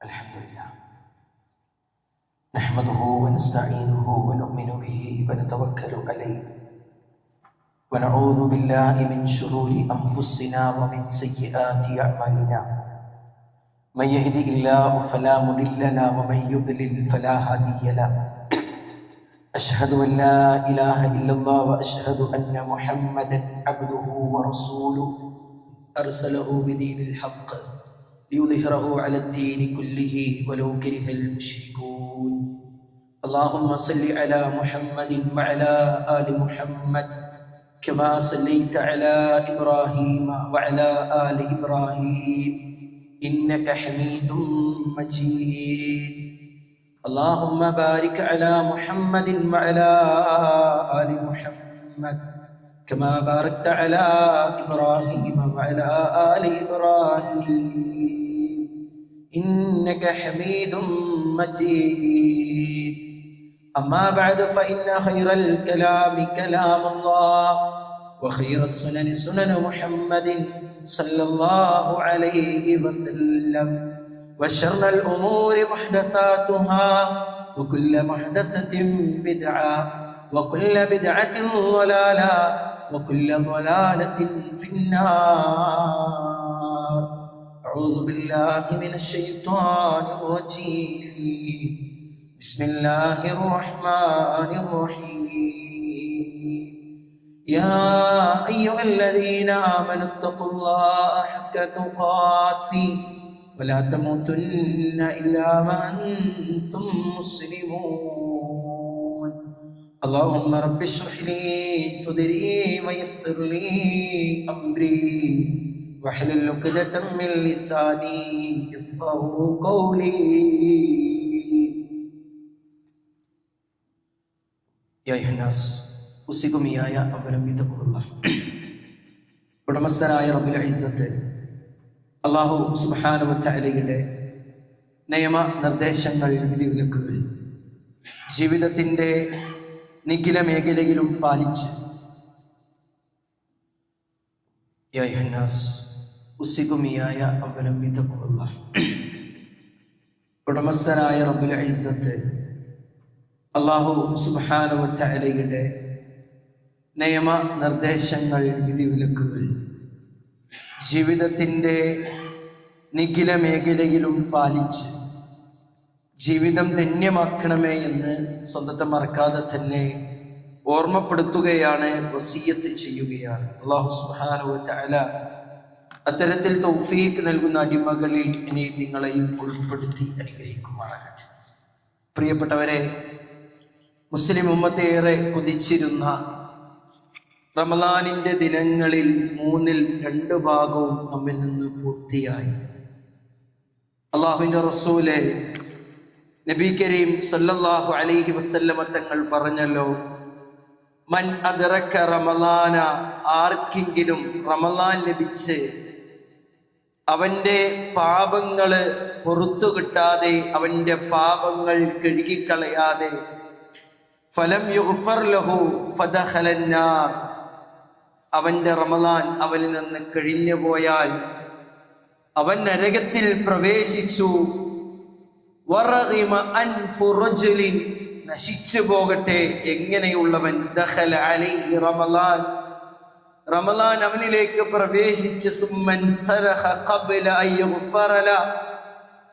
الحمد لله نحمده ونستعينه ونؤمن به ونتوكل عليه ونعوذ بالله من شرور أنفسنا ومن سيئات أعمالنا من يهده الله فلا مضل له ومن يضلل فلا هادي له أشهد أن لا إله إلا الله وأشهد أن محمدا عبده ورسوله أرسله بدين الحق ليظهره على الدين كله ولو كره المشركون اللهم صل على محمد وعلى آل محمد كما صليت على إبراهيم وعلى آل إبراهيم إنك حميد مجيد اللهم بارك على محمد وعلى آل محمد كما باركت على إبراهيم وعلى آل إبراهيم إنك حميد مجيد أما بعد فإن خير الكلام كلام الله وخير السنن سنن محمد صلى الله عليه وسلم وشر الأمور محدثاتها وكل محدثة بدعة وكل بدعة ضلالة وكل ضلالة في النار أعوذ بالله من الشيطان الرجيم بسم الله الرحمن الرحيم يا أيها الذين آمنوا اتقوا الله حق تقاته ولا تموتن إلا وأنتم مسلمون اللهم رب اشرح لي صدري ويسر لي أمري واحلل عقدة من لساني يفقهوا قولي يا أيها الناس أوصيكم إياي أولا بتقوى الله ഉടമസ്ഥനായ റബ്ബുൽ ഇസ്സത്ത് അല്ലാഹു സുബ്ഹാനഹു വ തആലയുടെ നിയമ നിർദ്ദേശങ്ങൾ വിധിവിലക്കുകൾ ജീവിതത്തിൻ്റെ നിഖില മേഖലയിലും പാലിച്ച് യാ അയ്യുഹന്നാസ് ഉസ്സികും ഇയായ അവലം ബിതഖ്വല്ലാഹ് ഉടമസ്ഥനായ റബ്ബുൽ ഇസ്സത്ത് അല്ലാഹു സുബ്ഹാനഹു വ തആലയുടെ നിയമ നിർദ്ദേശങ്ങൾ വിധിവിലക്കുകൾ ജീവിതത്തിൻ്റെ നിഖില മേഖലയിലും പാലിച്ച് ജീവിതം ധന്യമാക്കണമേ എന്ന് സ്വന്തത്തെ മറക്കാതെ തന്നെ ഓർമ്മപ്പെടുത്തുകയാണ്, വസിയ്യത്ത് ചെയ്യുകയാണ്. അല്ലാഹു സുബ്ഹാനഹു വ തആല അത്തരത്തിൽ തൗഫീഖ് നൽകുന്ന അടിമകളിൽ ഇനി നിങ്ങളെയും ഉൾപ്പെടുത്തി അനുഗ്രഹിക്കുമാറാകട്ടെ. പ്രിയപ്പെട്ടവരെ, മുസ്ലിം ഉമ്മത്തേറെ കൊതിച്ചിരുന്ന റമളാനിൻ്റെ ദിനങ്ങളിൽ 2 ഭാഗവും നമ്മിൽ നിന്ന് പൂർത്തിയായി. അല്ലാഹുവിൻ്റെ റസൂല് നബി കരീം സല്ലല്ലാഹു അലൈഹി വസല്ലമ തങ്ങൾ പറഞ്ഞല്ലോ, മൻ അദ്റക റമളാന, ആർക്കെങ്കിലും റമളാൻ ലഭിച്ച് അവൻ്റെ പാപങ്ങൾ പുറത്തു കിട്ടാതെ, അവൻ്റെ പാപങ്ങൾ കഴുകിക്കളയാതെ, ഫലം യുഗ്ഫർ ലഹു ഫദഖലൻ നാർ, അവൻ്റെ റമളാൻ അവനിൽ നിന്ന് കഴിഞ്ഞു പോയാൽ അവൻ നരകത്തിൽ പ്രവേശിച്ചു. വറഗിമ അൻഫു റജുലിൻ, നശിച്ചു പോകട്ടെ എങ്ങനെയുള്ളവൻ, ദഖല അലൈഹി റമളാൻ, റമളാൻ അവനിലേക്ക് പ്രവേശിച്ച്, സുമ്മൻ സലഖ ഖബ്ല അൻ യുഗ്ഫറ ല,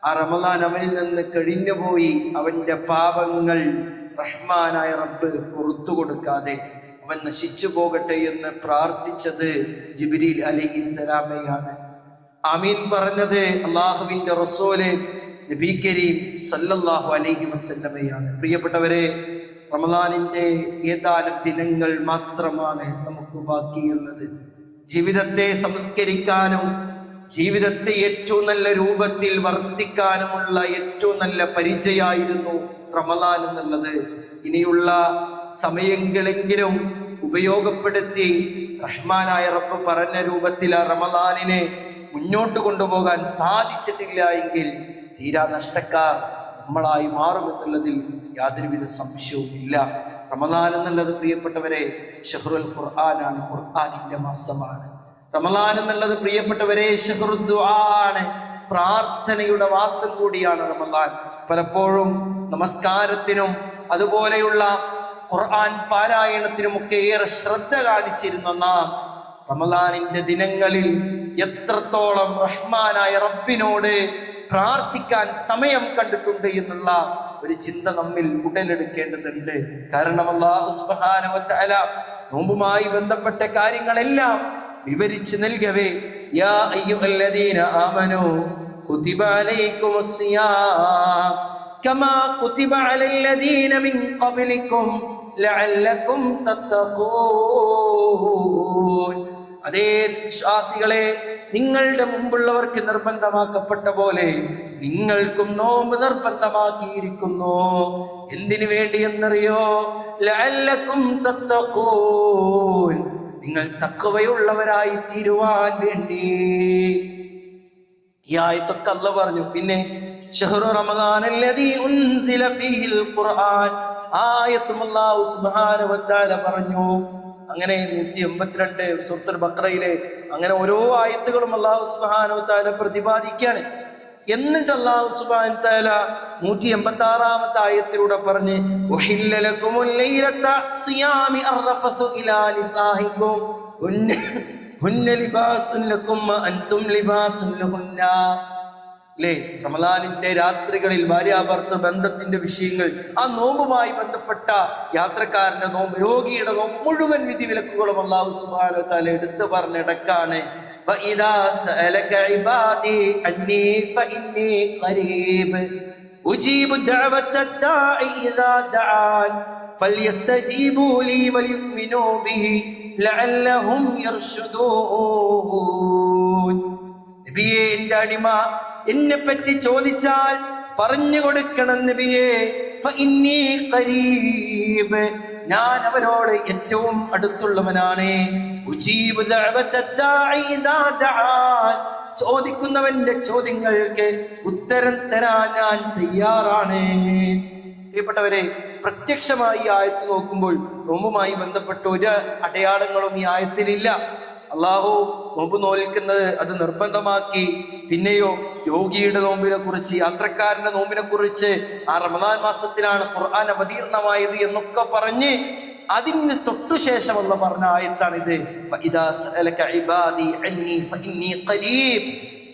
ആ റമളാൻ അവനിൽ നിന്ന് കഴിഞ്ഞു പോയി, അവൻ്റെ പാപങ്ങൾ റഹ്മാനായ റബ്ബ് പുറത്തു കൊടുക്കാതെ അവൻ നശിച്ചു പോകട്ടെ എന്ന് പ്രാർത്ഥിച്ചത് ജിബ്രീൽ അലൈഹിസ്സലാമയാണ്. ആമീൻ പറഞ്ഞത് അല്ലാഹുവിൻ്റെ റസൂല് നബി കരീം സല്ലല്ലാഹു അലൈഹി വസല്ലമയാണ്. പ്രിയപ്പെട്ടവരെ, റമളാനിൻ്റെ ഏതാനും ദിനങ്ങൾ മാത്രമാണ് നമുക്ക് ബാക്കിയുള്ളത്. ജീവിതത്തെ സംസ്കരിക്കാനും ജീവിതത്തെ ഏറ്റവും നല്ല രൂപത്തിൽ വർത്തിക്കാനുമുള്ള ഏറ്റവും നല്ല പരിചയമായിരുന്നു റമളാൻ എന്നുള്ളത്. ഇനിയുള്ള സമയങ്ങളെങ്കിലും ഉപയോഗപ്പെടുത്തി റഹ്മാനായ റബ്ബ് പറഞ്ഞ രൂപത്തിൽ ആ റമളാനിനെ മുന്നോട്ട് കൊണ്ടുപോകാൻ സാധിച്ചിട്ടില്ല എങ്കിൽ തീരാ നഷ്ടക്കാർ നമ്മളായി മാറുമെന്നുള്ളതിൽ യാതൊരുവിധ സംശയവും ഇല്ല. റമളാൻ എന്നുള്ളത് പ്രിയപ്പെട്ടവരെ ഷഹ്റുൽ ഖുർആനാണ്, ഖുർആനിന്റെ മാസമാണ്. റമളാൻ എന്നുള്ളത് പ്രിയപ്പെട്ടവരെ ഷഹ്റുദ് ദുആ ആണ്. പ്രാർത്ഥനയുടെ മാസം കൂടിയാണ് റമദാൻ. പലപ്പോഴും നമസ്കാരത്തിനും അതുപോലെയുള്ള ഖുർആൻ പാരായണത്തിനുമൊക്കെ ഏറെ ശ്രദ്ധ കാണിച്ചിരുന്ന നാം റമദാനിന്റെ ദിനങ്ങളിൽ എത്രത്തോളം റഹ്മാനായ റബ്ബിനോട് പ്രാർത്ഥിക്കാൻ സമയം കണ്ടിട്ടുണ്ട് എന്നുള്ള ഒരു ചിന്ത നമ്മിൽ ഉടലെടുക്കേണ്ടതുണ്ട്. കാരണം അല്ലാഹു സുബ്ഹാനഹു വ തആല നോമ്പുമായി ബന്ധപ്പെട്ട കാര്യങ്ങളെല്ലാം വിവരിച്ചു നൽകവേ യാ അയ്യുഹല്ലദീന ആമനൂ കുതിബ അലൈക്കുമുസ് സിയാം കമാ കുതിബ അലല്ലദീന മിൻ ഖബ്ലിക്കും ലഅല്ലക്കും തത്തഖൂൻ. അതേ വിശ്വാസികളെ, നിങ്ങളുടെ മുമ്പുള്ളവർക്ക് നിർബന്ധമാക്കപ്പെട്ട പോലെ നിങ്ങൾക്കും നോമ്പ് നിർബന്ധമാക്കിയിരിക്കുന്നു. എന്തിനു വേണ്ടി എന്നറിയോ? ലഅല്ലക്കും തത്തഖൂൻ, നിങ്ങൾ തഖ്വയുള്ളവരായി തീരുവാൻ വേണ്ടി. ഈ ആയത്തൊക്കെ അല്ലാഹു പറഞ്ഞു. പിന്നെ ശഹ്റു റമദാനല്ലദീ ഉൻസില ഫീഹിൽ ഖുർആൻ, ആയത്തും അല്ലാഹു സുബ്ഹാനഹു വ തആല പറഞ്ഞു. അങ്ങനെ 182 സൂറത്തുൽ ബഖറയിലെ അങ്ങനെ ഓരോ ആയത്തുകളും അല്ലാഹു സുബ്ഹാനഹു വ തആല പ്രതിപാദിക്കുകയാണ്. എന്നിട്ട് അല്ലാഹു സുബ്ഹാനഹു വ തആല 186-ാമത്തെ ആയത്തിലൂടെ പറഞ്ഞ് ഉഹില്ല ലകുമുൽ ലൈലത സിയാമി അർറഫസു ഇലാ നിസാഹികും ഹുന്ന ലിബാസുൻ ലകും അൻതും ലിബാസുൻ ലഹുന്ന. അല്ലേ, റമദാനിന്റെ രാത്രികളിൽ ഭാര്യാഭർത്തൃ ബന്ധത്തിന്റെ വിഷയങ്ങൾ, ആ നോമ്പുമായി ബന്ധപ്പെട്ട യാത്രക്കാരന്റെ നോമ്പ്, രോഗിയുടെ നോമ്പ്, മുഴുവൻ വിധിവിലക്കുകളും അല്ലാഹു സുബ്ഹാനഹു വ തആല എടുത്തു പറഞ്ഞിടക്കാണ്. വഇദാ സഅലക ഇബാദി അന്നി ഫഇന്നി ഖരീബ് ഉജീബു ദഅവത്തദ് ദാഇ ഇദാ ദഅൻ ഫൽയസ്തജീബൂ ലീ വലിയുമിനൂ ബിഹി ലഅല്ലഹും യർഷുദൂൻ. നബിയേ, എൻ്റെ അടിമ എന്നെ പറ്റി ചോദിച്ചാൽ പറഞ്ഞു കൊടുക്കണം നബിയേ. ഫഇന്നി ഖരീബ്, ഞാൻ അവരോട് ഏറ്റവും അടുത്തുള്ളവനാണ്. ഉജീബു ദഅവത്തദ് ദാഇ ഇദാ ദഅൻ, ചോദിക്കുന്നവന്റെ ചോദ്യങ്ങൾക്ക് ഉത്തരം തരാൻ ഞാൻ തയ്യാറാണ്. പ്രിയപ്പെട്ടവരെ, പ്രത്യക്ഷമായി ഈ ആയത്ത് നോക്കുമ്പോൾ നോമ്പുമായി ബന്ധപ്പെട്ട ഒരു അടയാളങ്ങളും ഈ ആയത്തിലില്ല. അള്ളാഹു നോമ്പ് നോൽക്കുന്നത് അത് നിർബന്ധമാക്കി. പിന്നെയോ രോഗിയുടെ നോമ്പിനെ കുറിച്ച്, യാത്രക്കാരന്റെ നോമ്പിനെ കുറിച്ച്, ആ റമദാൻ മാസത്തിലാണ് ഖുർആൻ അവതീർണമായത് എന്നൊക്കെ പറഞ്ഞ് അതിന് തൊട്ടുശേഷമുള്ള പറഞ്ഞ ആയത്താണിത്. വഇദാ സഅലക ഇബാദി അന്നി ഫഇന്നി ഖരീബ്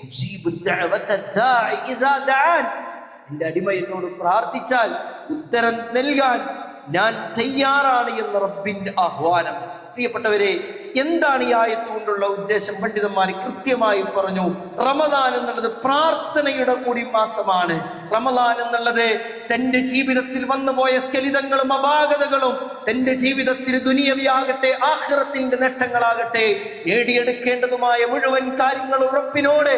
ഉജീബു ദഅവത്തദ് ദാഇ ഇദാ ദഅൻ, എൻ്റെ അടിമ എന്നോട് പ്രാർത്ഥിച്ചാൽ ഉത്തരം നൽകാൻ ഞാൻ തയ്യാറാണ് എന്ന റബ്ബിന്റെ ആഹ്വാനം. പ്രിയപ്പെട്ടവരെ, എന്താണ് ഈ ആയത്ത് കൊണ്ടുള്ള ഉദ്ദേശം? പണ്ഡിതന്മാർ കൃത്യമായി പറഞ്ഞു. റമദാൻ എന്നുള്ളത് പ്രാർത്ഥനയുടെ കൂടി മാസമാണ്. റമദാൻ എന്നുള്ളത് തന്റെ ജീവിതത്തിൽ വന്നുപോയ സ്ഖലിതങ്ങളും അപാകതകളും, തന്റെ ജീവിതത്തിൽ ദുനിയവിയാകട്ടെ ആഖിറത്തിന്റെ നേട്ടങ്ങളാകട്ടെ നേടിയെടുക്കേണ്ടതുമായ മുഴുവൻ കാര്യങ്ങളും റബ്ബിനോട്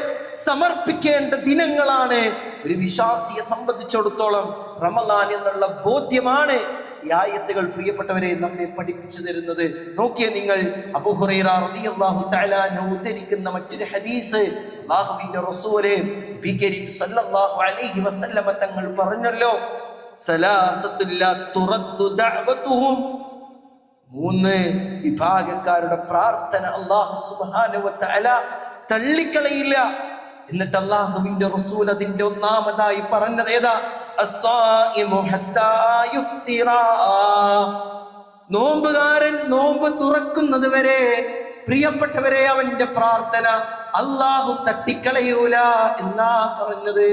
സമർപ്പിക്കേണ്ട ദിനങ്ങളാണ്. ഒരു വിശ്വാസിയെ സംബന്ധിച്ചിടത്തോളം റമദാൻ എന്നുള്ള ബോധ്യമാണ് ഈ ആയത്തുകൾ പ്രിയപ്പെട്ടവരെ നമ്മെ പഠിപ്പിച്ചു തരുന്നത്. നോക്കിയേ നിങ്ങൾ, അബൂ ഹുറൈറ റളിയല്ലാഹു തആല അൻഹു ഉദ്ധരിക്കുന്ന മറ്റൊരു ഹദീസ്, അല്ലാഹുവിന്റെ റസൂൽ നബി കരീം സല്ലല്ലാഹു അലൈഹി വസല്ലമ തങ്ങൾ പറഞ്ഞല്ലോ, സലാസത്തുൽ ലാ തുറദ്ദു ദഅവതുഹും, 3 വിഭാഗക്കാരുടെ പ്രാർത്ഥന അല്ലാഹു സുബ്ഹാനഹു വ തആല തള്ളിക്കളയില്ല. എന്നിട്ട് അല്ലാഹുവിന്റെ റസൂൽ അതിന്റെ ഒന്നാമതായി പറഞ്ഞത് ഏതാ? അസ്സായിമു ഹത്താ യുഫ്തിറാ, നോമ്പുകാരൻ നോമ്പ് തുറക്കുന്നത് വരെ പ്രിയപ്പെട്ടവരെ അവന്റെ പ്രാർത്ഥന അല്ലാഹു തട്ടിക്കളയൂല എന്നാ പറഞ്ഞത്.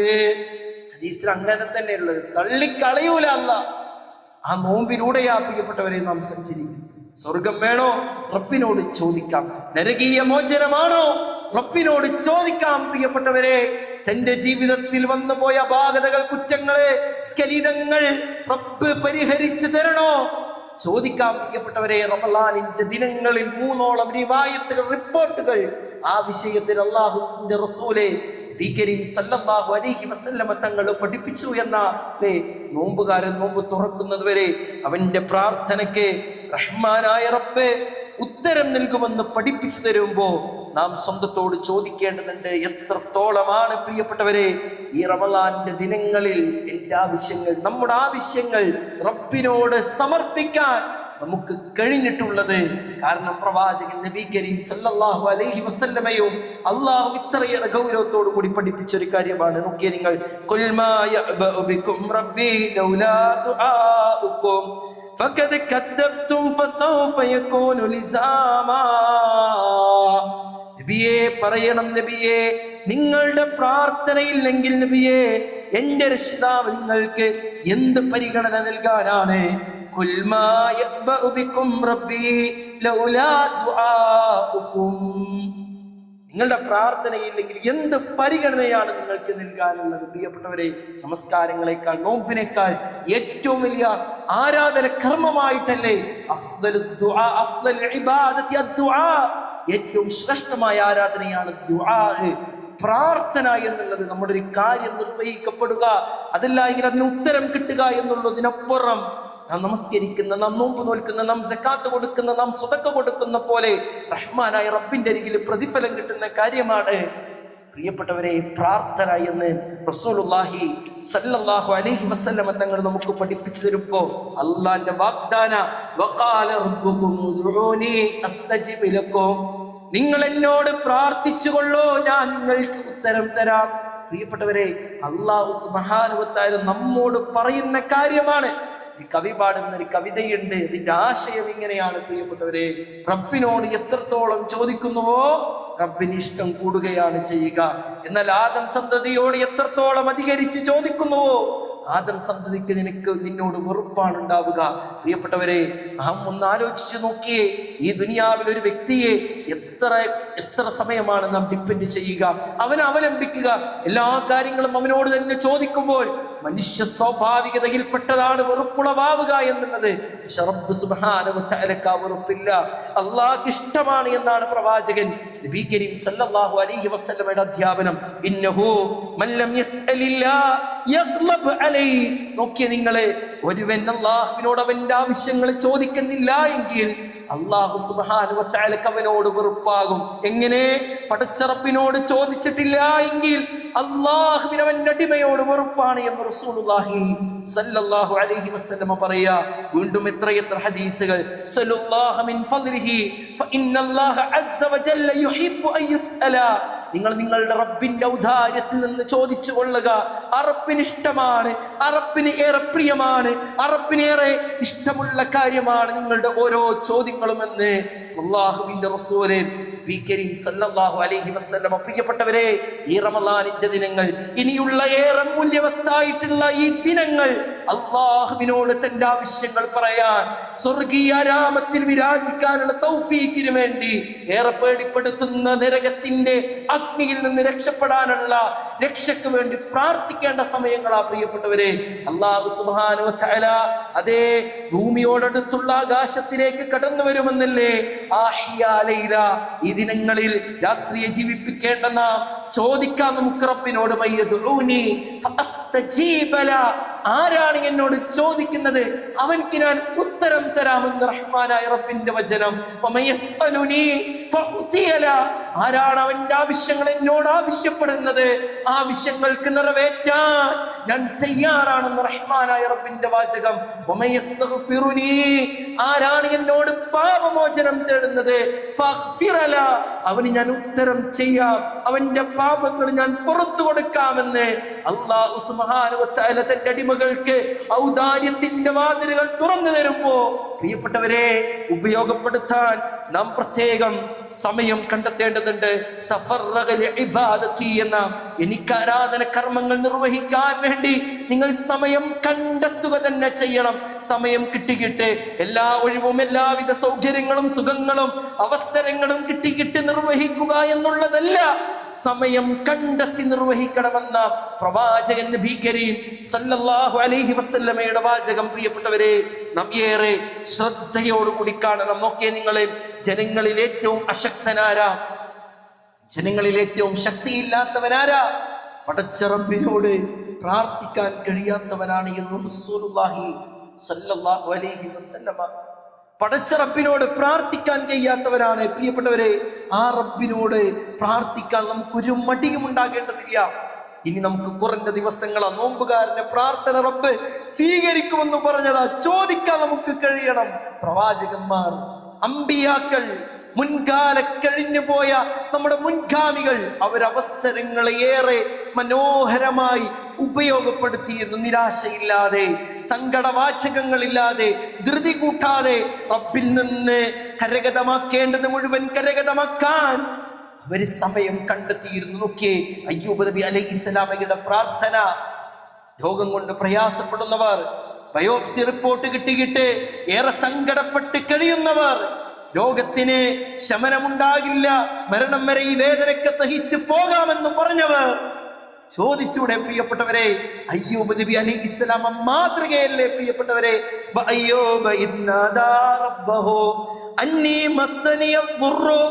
ഹദീസിൽ അങ്ങനെ തന്നെ ഉള്ളത്, തള്ളിക്കളയൂല അല്ലാഹ്. ആ നോമ്പിലൂടെയാ പ്രിയപ്പെട്ടവരെ നാം സഞ്ചരിക്കുന്നത്. സ്വർഗം വേണോ? റബ്ബിനോട് ചോദിക്കാം. നരകീയ മോചനമാണോ? റബ്ബിനോട് ചോദിക്കാം. പ്രിയപ്പെട്ടവരെ, തന്റെ ജീവിതത്തിൽ വന്നുപോയ അപാകതകൾ, കുറ്റങ്ങള്, സ്ഖലിതങ്ങൾ റബ്ബ് പരിഹരിച്ചു തരണോ? ചോദിക്കാം. പ്രിയപ്പെട്ടവരെ, റമളാനിന്റെ ദിനങ്ങളിൽ 3ഓളം റിവായത്തുകൾ, റിപ്പോർട്ടുകൾ ആ വിഷയത്തിൽ അല്ലാഹുവിന്റെ റസൂലേ നബി കരീം സല്ലല്ലാഹു അലൈഹി വസല്ലമ തങ്ങൾ പഠിപ്പിച്ചു എന്ന നോമ്പുകാരൻ നോമ്പ് തുറക്കുന്നത് വരെ അവന്റെ പ്രാർത്ഥനയ്ക്ക് റഹ്മാനായ റബ്ബ് ഉത്തരം നൽകുമെന്ന് പഠിപ്പിച്ചു തരുമ്പോ നാം സ്വന്തത്തോട് ചോദിക്കേണ്ടതുണ്ട്, എത്രത്തോളമാണ് പ്രിയപ്പെട്ടവരെ ഈ റമളാനിന്റെ ദിനങ്ങളിൽ എൻ്റെ ആവശ്യങ്ങൾ, നമ്മുടെ ആവശ്യങ്ങൾ റബ്ബിനോട് സമർപ്പിക്കാൻ നമുക്ക് കഴിഞ്ഞിട്ടുള്ളത്. കാരണം പ്രവാചകൻ നബി കരീം സല്ലല്ലാഹു അലൈഹി വസല്ലമയും അള്ളാഹു ഇത്രയേറെ ഗൗരവത്തോടു കൂടി പഠിപ്പിച്ച ഒരു കാര്യമാണ്. നോക്കിയേ നിങ്ങൾ, ഖുൽ മാ യഅബഉ ബികും റബ്ബി ലൗലാ ദുആഉകും ഫഖദ് കദ്ദബ്തും ഫസൗഫ യകൂനു ലിസാമാ. നബിയേ പറയണം, നബിയേ നിങ്ങളുടെ പ്രാർത്ഥനയില്ലെങ്കിൽ നബിയേ എന്റെ രക്ഷിതാവ് നിങ്ങൾക്ക് എന്ത് പരിഗണന നൽകാനാണ്? ഖുൽ മാ യഅബഉ ബികും റബ്ബി ലൗലാ ദുആഉകും. നിങ്ങളുടെ പ്രാർത്ഥനയില്ലെങ്കിൽ എന്ത് പരിഗണനയാണ് നിങ്ങൾക്ക് നൽകാനുള്ളത്? പ്രിയപ്പെട്ടവരെ, നമസ്കാരങ്ങളെക്കാൾ നോമ്പിനേക്കാൾ ഏറ്റവും വലിയ ആരാധന കർമ്മമായിട്ടല്ലേ ഏറ്റവും ശ്രേഷ്ഠമായ ആരാധനയാണ് ദുആ, പ്രാർത്ഥന എന്നുള്ളത്. നമ്മുടെ ഒരു കാര്യം നിർവഹിക്കപ്പെടുക, അതല്ല ഇങ്ങനെ അതിന് ഉത്തരം കിട്ടുക എന്നുള്ളതിനപ്പുറം നാം നമസ്കരിക്കുന്ന, നാം നോമ്പ് നോൽക്കുന്ന, നാം സക്കാത്ത് കൊടുക്കുന്ന, നാം സ്വതക്ക കൊടുക്കുന്ന പോലെ റഹ്മാനായ റബ്ബിന്റെ അരികിൽ പ്രതിഫലം കിട്ടുന്ന കാര്യമാണ് പ്രിയപ്പെട്ടവരെ പ്രാർത്ഥന എന്ന് റസൂലുള്ളാഹി സല്ലല്ലാഹു അലൈഹി വസല്ലമ തങ്ങൾ നമുക്ക് പഠിപ്പിച്ചു തരുമ്പോ അള്ളാന്റെ വാഗ്ദാന വഖാല റബ്ബുകും ഉദ്ഉനി അസ്തജിബ് ലക്കും, നിങ്ങൾ എന്നോട് പ്രാർത്ഥിച്ചുകൊള്ളൂ, ഞാൻ നിങ്ങൾക്ക് ഉത്തരം തരാം. പ്രിയപ്പെട്ടവരെ, അല്ലാഹു സുബ്ഹാനഹു വ തആല നമ്മോട് പറയുന്ന കാര്യമാണ്. ഈ കവി പാടുന്ന ഒരു കവിതയുണ്ട്, ഇതിന്റെ ആശയം ഇങ്ങനെയാണ് പ്രിയപ്പെട്ടവരെ, റബ്ബിനോട് എത്രത്തോളം ചോദിക്കുന്നുവോ റബ്ബിന് ഇഷ്ടം കൂടുകയാണ് ചെയ്യുക. എന്നാൽ ആദം സന്തതിയോട് എത്രത്തോളം അധികരിച്ച് ചോദിക്കുന്നുവോ ആദം സന്തതിക്ക് നിന്നോട് വെറുപ്പാണ് ഉണ്ടാവുക. പ്രിയപ്പെട്ടവരെ, നാം ഒന്ന് ആലോചിച്ച് നോക്കിയേ, ഈ ദുനിയാവിൽ ഒരു വ്യക്തിയെ എത്ര സമയമാണ് നാം ഡിപ്പെൻഡ് ചെയ്യുക, അവനെ അവലംബിക്കുക, എല്ലാ കാര്യങ്ങളും അവനോട് തന്നെ ചോദിക്കുമ്പോൾ മനുഷ്യ സ്വാഭാവികതയിൽപ്പെട്ടതാണ് വെറുപ്പുളവാവുക എന്നുള്ളത്. റബ്ബ് സുബ്ഹാനഹു വ തആലക്ക് ആ വെറുപ്പില്ല, അല്ലാഹുക്ക് ഇഷ്ടമാണ് എന്നാണ് പ്രവാചകൻ നബി കരീം സല്ലല്ലാഹു അലൈഹി വസല്ലമയുടെ അധ്യാപനം. ഇന്നഹു മൻ ലം യസ്അലില്ലാഹ് യഗ്ളബ് അലൈഹി. നോക്കിയ നിങ്ങളെ, ഒരുവൻ അല്ലാഹുവിനോട് അവന്റെ ആവശ്യങ്ങൾ ചോദിക്കുന്നില്ല എങ്കിൽ അല്ലാഹു സുബ്ഹാനഹു വ തആലക്ക് അവനോട് വെറുപ്പാകും. എങ്ങനെ? പടച്ച റബ്ബിനോട് ചോദിച്ചിട്ടില്ല എങ്കിൽ അല്ലാഹുവിന് അവന്റെ അടിമയോട് വെറുപ്പാണ് എന്ന് റസൂലുള്ളാഹി സല്ലല്ലാഹു അലൈഹി വസല്ലമ പറയാ. വീണ്ടും എത്ര ഹദീസുകൾ, സല്ലല്ലാഹു മിൻ ഫദ്ലിഹി ഫഇന്നല്ലാഹ അസ്സ വജല്ല യുഹിബ്ബു അൻ യുസ്അല. നിങ്ങൾ നിങ്ങളുടെ റബ്ബിന്റെ ഔദാര്യത്തിൽ നിന്ന് ചോദിച്ചു കൊള്ളുക. റബ്ബിന് ഇഷ്ടമാണ്, റബ്ബിന് ഏറെ പ്രിയമാണ്, റബ്ബിന് ഏറെ ഇഷ്ടമുള്ള കാര്യമാണ് നിങ്ങളുടെ ഓരോ ചോദ്യങ്ങളും എന്ന് അല്ലാഹുവിന്റെ റസൂല് നബി കരീം സല്ലല്ലാഹു അലൈഹി വസല്ലമ. പ്രിയപ്പെട്ടവരെ, ഈ റമളാനിന്റെ ദിനങ്ങൾ, ഇനിയുള്ള ഏറെ മൂല്യവത്തായിട്ടുള്ള ഈ ദിനങ്ങൾ അല്ലാഹുവിനോട് തന്റെ ആവശ്യങ്ങൾ പറയാൻ, സ്വർഗീയ ആരാമത്തിൽ വിരാജിക്കാനുള്ള തൗഫീഖിന് വേണ്ടി, ഏറെ പേടിപ്പെടുത്തുന്ന നരകത്തിന്റെ അഗ്നിയിൽ നിന്ന് രക്ഷപ്പെടാനുള്ള രക്ഷയ്ക്ക് വേണ്ടി പ്രാർത്ഥിക്കേണ്ട സമയങ്ങളാ പ്രിയപ്പെട്ടവരെ. അല്ലാഹു സുബ്ഹാനഹു വ തആല അതേ ഭൂമിയോടടുത്തുള്ള ആകാശത്തിലേക്ക് കടന്നു വരുമെന്നല്ലേ ആഹിയാ ലൈല. ഈ ദിനങ്ങളിൽ രാത്രിയെ ജീവിപ്പിക്കേണ്ട നാം ചോദിക്കാം നമുക്ക് റബ്ബിനോട്, മയ്യദൂനി ഫഅസ്തജീബ ല. ആരാണ് എന്നോട് ചോദിക്കുന്നത് അവൻക്ക് ഞാൻ ഉത്തരം തരാമെന്ന് റഹ്മാനായ റബ്ബിന്റെ വചനം. വമയസ്അലുനി ഫഉതിയ ല. ആരാണ് അവന്റെ ആവശ്യങ്ങൾ എന്നോട് ആവശ്യപ്പെടുന്നത് ആവശ്യങ്ങൾക്ക് നിറവേറ്റാൻ ഞാൻ തയ്യാറാണെന്ന് റഹ്മാനായ റബ്ബിന്റെ വാചകം. വമയസ്തഗ്ഫിറുനി. ആരാണ് എന്നോട് പാപമോചനം തേടുന്നത് ഫഗ്ഫിറ ല. അവന് ഞാൻ ഉത്തരം ചെയ്യാം, അവന്റെ പാപങ്ങൾ ഞാൻ പുറത്തു കൊടുക്കാമെന്ന് അല്ലാഹു സുബ്ഹാനഹു വ തആല തന്റെ അടിമകൾക്ക് ഔദാര്യത്തിന്റെ വാതിലുകൾ തുറന്നു തരുമ്പോ പ്രിയപ്പെട്ടവരെ, ഉപയോഗപ്പെടുത്താൻ നാം പ്രത്യേകം സമയം കണ്ടെത്തേണ്ടതുണ്ട്. തഫറഗ ലിഇബാദതി എന്ന, എനിക്ക് ആരാധന കർമ്മങ്ങൾ നിർവഹിക്കാൻ വേണ്ടി നിങ്ങൾ സമയം കണ്ടെത്തുക തന്നെ ചെയ്യണം. സമയം കിട്ടിക്കിട്ട് എല്ലാ ഒഴിവും എല്ലാവിധ സൗകര്യങ്ങളും സുഖങ്ങളും അവസരങ്ങളും കിട്ടിക്കിട്ട് നിർവഹിക്കുക എന്നുള്ളതല്ല, സമയം കണ്ടെത്തി നിർവഹിക്കണമെന്ന പ്രവാചകൻ നബി കരീം സല്ലല്ലാഹു അലൈഹി വസല്ലമയുടെ വാചകം പ്രിയപ്പെട്ടവരെ നാം ഏറെ ശ്രദ്ധയോടുകൂടി കാണണം. നോക്കിയേ നിങ്ങളെ, ജനങ്ങളിൽ ഏറ്റവും അശക്തനാരാ? ജനങ്ങളിൽ ഏറ്റവും ശക്തിയില്ലാത്തവനാരാ? പടച്ച റബ്ബിനോട് പ്രാർത്ഥിക്കാൻ കഴിയാത്തവനാണ് എന്ന് റസൂലുള്ളാഹി സല്ലല്ലാഹു അലൈഹി വസല്ലമ. പടച്ച റബ്ബിനോട് പ്രാർത്ഥിക്കാൻ കഴിയാത്തവരാണ് പ്രിയപ്പെട്ടവരെ. ആ റബ്ബിനോട് പ്രാർത്ഥിക്കാൻ നമുക്കൊരു മടിയും ഉണ്ടാകേണ്ടതില്ല. ഇനി നമുക്ക് കുറഞ്ഞ ദിവസങ്ങളാ. നോമ്പുകാരന്റെ പ്രാർത്ഥന റബ്ബ് സ്വീകരിക്കുമെന്ന് പറഞ്ഞതാ. ചോദിക്കാൻ നമുക്ക് കഴിയണം. പ്രവാചകന്മാർ, അമ്പിയാക്കൾ, മുൻകാല കഴിഞ്ഞു പോയ നമ്മുടെ മുൻഗാമികൾ അവരവസരങ്ങളെ ഏറെ മനോഹരമായി ഉപയോഗപ്പെടുത്തിയിരുന്നു. നിരാശയില്ലാതെ, സങ്കടവാചകങ്ങളില്ലാതെ, ധൃതി കൂട്ടാതെ റബ്ബിൽ നിന്ന് കരഗതമാക്കേണ്ടത് മുഴുവൻ കരഗതമാക്കാൻ അവര് സമയം കണ്ടെത്തിയിരുന്നു. നോക്കിയേ, അയ്യൂബ് നബി അലൈഹിസ്സലാമയുടെ പ്രാർത്ഥന. രോഗം കൊണ്ട് പ്രയാസപ്പെടുന്നവർ, ബയോപ്സി റിപ്പോർട്ട് കിട്ടിയിട്ട് ഏറെ സങ്കടപ്പെട്ട് കഴിയുന്നവർ, രോഗത്തിന് ശമനമുണ്ടാകില്ല, മരണം വരെ ഈ വേദനയ്ക്ക് സഹിച്ച് പോകാമെന്ന് പറഞ്ഞവർ, ചോദിച്ചൂടെ പ്രിയപ്പെട്ടവരെ? അയ്യൂബ് നബി അലൈഹിസ്സലാം മാതൃകയല്ലേ പ്രിയപ്പെട്ടവരെ? അയ്യൂബ ഇദ്നാദാ റബ്ബഹു അന്നി മസ്സനിയ ദുർറു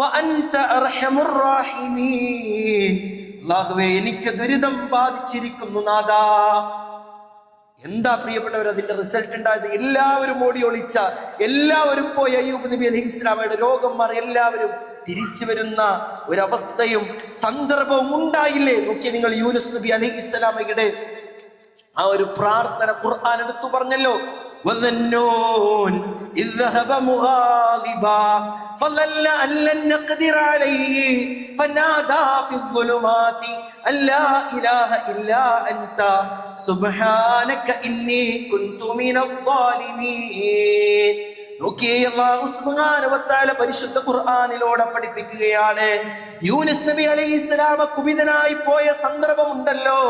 വഅൻത അർഹമുർ റഹീമീൻ. അല്ലാഹുവേ, എനിക്ക് ദുരിതം ബാധിച്ചിരിക്കുന്നു നാദാ. എന്താ പ്രിയപ്പെട്ടവർ അതിന്റെ റിസൾട്ട് ഉണ്ടായത്? എല്ലാവരും ഓടി ഒളിച്ച, എല്ലാവരും പോയി അയ്യൂബ് നബി അലൈഹിസ്സലാമയുടെ രോഗം മാറി എല്ലാവരും തിരിച്ചു വരുന്ന ഒരവസ്ഥയും സന്ദർഭവും ഉണ്ടായില്ലേ? നോക്കിയ നിങ്ങൾ, യൂനുസ് നബി അലൈഹിസ്സലാമയുടെ ആ ഒരു പ്രാർത്ഥന ഖുർആൻ എടുത്തു പറഞ്ഞല്ലോ. وَظَنُّونَ إِذْ ذَهَبَ مُغَاضِبًا فَظَنَّ أَن لَّن نَّقْدِرَ عَلَيْهِ فَنَادَىٰ فِي الظُّلُمَاتِ أَن لَّا إِلَٰهَ إِلَّا أَنتَ سُبْحَانَكَ إِنِّي كُنتُ مِنَ الظَّالِمِينَ. നോക്കിയേ, അല്ലാഹു സുബ്ഹാനഹു വ തആല പരിശുദ്ധ ഖുർആനിലൂടെ പഠിപ്പിക്കുകയാണ്. യൂനുസ് നബി അലൈഹിസ്സലാം കുപിതനായി പോയ സന്ദർഭം ഉണ്ടല്ലോ.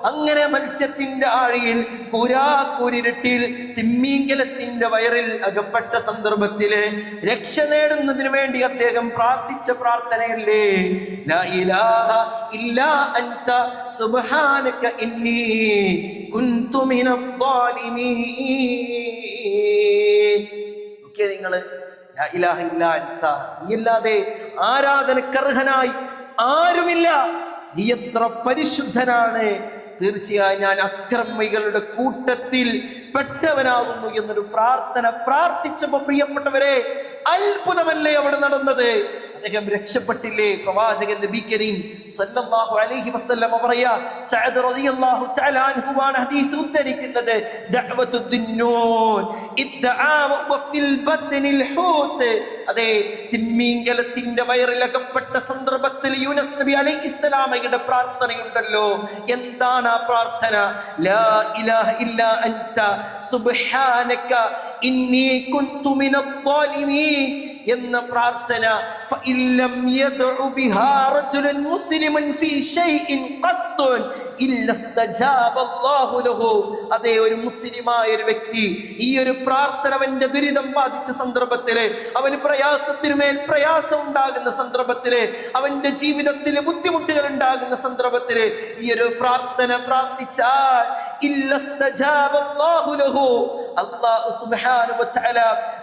അങ്ങനെ മത്സ്യത്തിന്റെ ആഴിയിൽ, കൂരാക്കൂരിരുട്ടിൽ, തിമ്മീങ്കലത്തിന്റെ വയറിൽ അകപ്പെട്ട സന്ദർഭത്തില് രക്ഷ നേടുന്നതിന് വേണ്ടി അദ്ദേഹം പ്രാർത്ഥിച്ച പ്രാർത്ഥനയല്ലേ, ലാ ഇലാഹ ഇല്ലാ അൻത സുബ്ഹാനക ഇന്നി കുൻതു മിനൽ ളാലിമീൻ. നിങ്ങള് ലാ ഇലാഹ ഇല്ലാ അൻത, നീയല്ലാതെ ആരാധനക്കർഹനായി ആരുമില്ല, നീ എത്ര പരിശുദ്ധനാണ്, തീർച്ചയായും ഞാൻ അക്രമികളുടെ കൂട്ടത്തിൽ പെട്ടവനാകുന്നു എന്നൊരു പ്രാർത്ഥന പ്രാർത്ഥിച്ചപ്പോ പ്രിയപ്പെട്ടവരെ, അത്ഭുതമല്ലേ അവിടെ നടന്നത്? അദ്ദേഹം രക്ഷപ്പെട്ടില്ലേ? പ്രവാചകൻ നബി കരീം സല്ലല്ലാഹു അലൈഹി വസല്ലം പറയാ, സഅദ് റളിയല്ലാഹു തആല അൻഹു ആണ് ഹദീസ് ഉദ്ധരിക്കുന്നത്. ദഅവതു ദിന്നൂൻ ഇദ്ദആ വഫിൽ ബത്നിൽ ഹൂത്. അതെ, തിമ്മീങ്കലത്തിന്റെ വയറിലകപ്പെട്ട സന്ദർഭത്തിൽ യൂനുസ് നബി അലൈഹിസ്സലാമയുടെ പ്രാർത്ഥനയുണ്ടല്ലോ. എന്താണ് ആ പ്രാർത്ഥന? ലാ ഇലാഹ ഇല്ലാ അൻത സുബ്ഹാനക ഇന്നി കുൻതു മിനൽ ളാലിമീൻ എന്ന പ്രാർത്ഥന. ഫഇല്ലം യദ്ഉ ബിഹാ റജുലുൻ മുസ്ലിമുൻ ഫീ ഷൈഇൻ ഖത്തുൻ ഇല്ല ഇസ്തജാബ അല്ലാഹു ലഹു. അതേ, ഒരു മുസ്ലിമായ ഒരു വ്യക്തി ഈ ഒരു പ്രാർത്ഥന അവന്റെ ദുരിതം ബാധിച്ച സന്ദർഭത്തില്, അവന് പ്രയാസത്തിനുമേൽ പ്രയാസം ഉണ്ടാകുന്ന സന്ദർഭത്തില്, അവന്റെ ജീവിതത്തിൽ ബുദ്ധിമുട്ടുകൾ ഉണ്ടാകുന്ന സന്ദർഭത്തില് ഈ ഒരു പ്രാർത്ഥന പ്രാർത്ഥിച്ചാൽ ഇല്ല ഇസ്തജാബ അല്ലാഹു ലഹു, അല്ലാഹു സുബ്ഹാനഹു വ തആല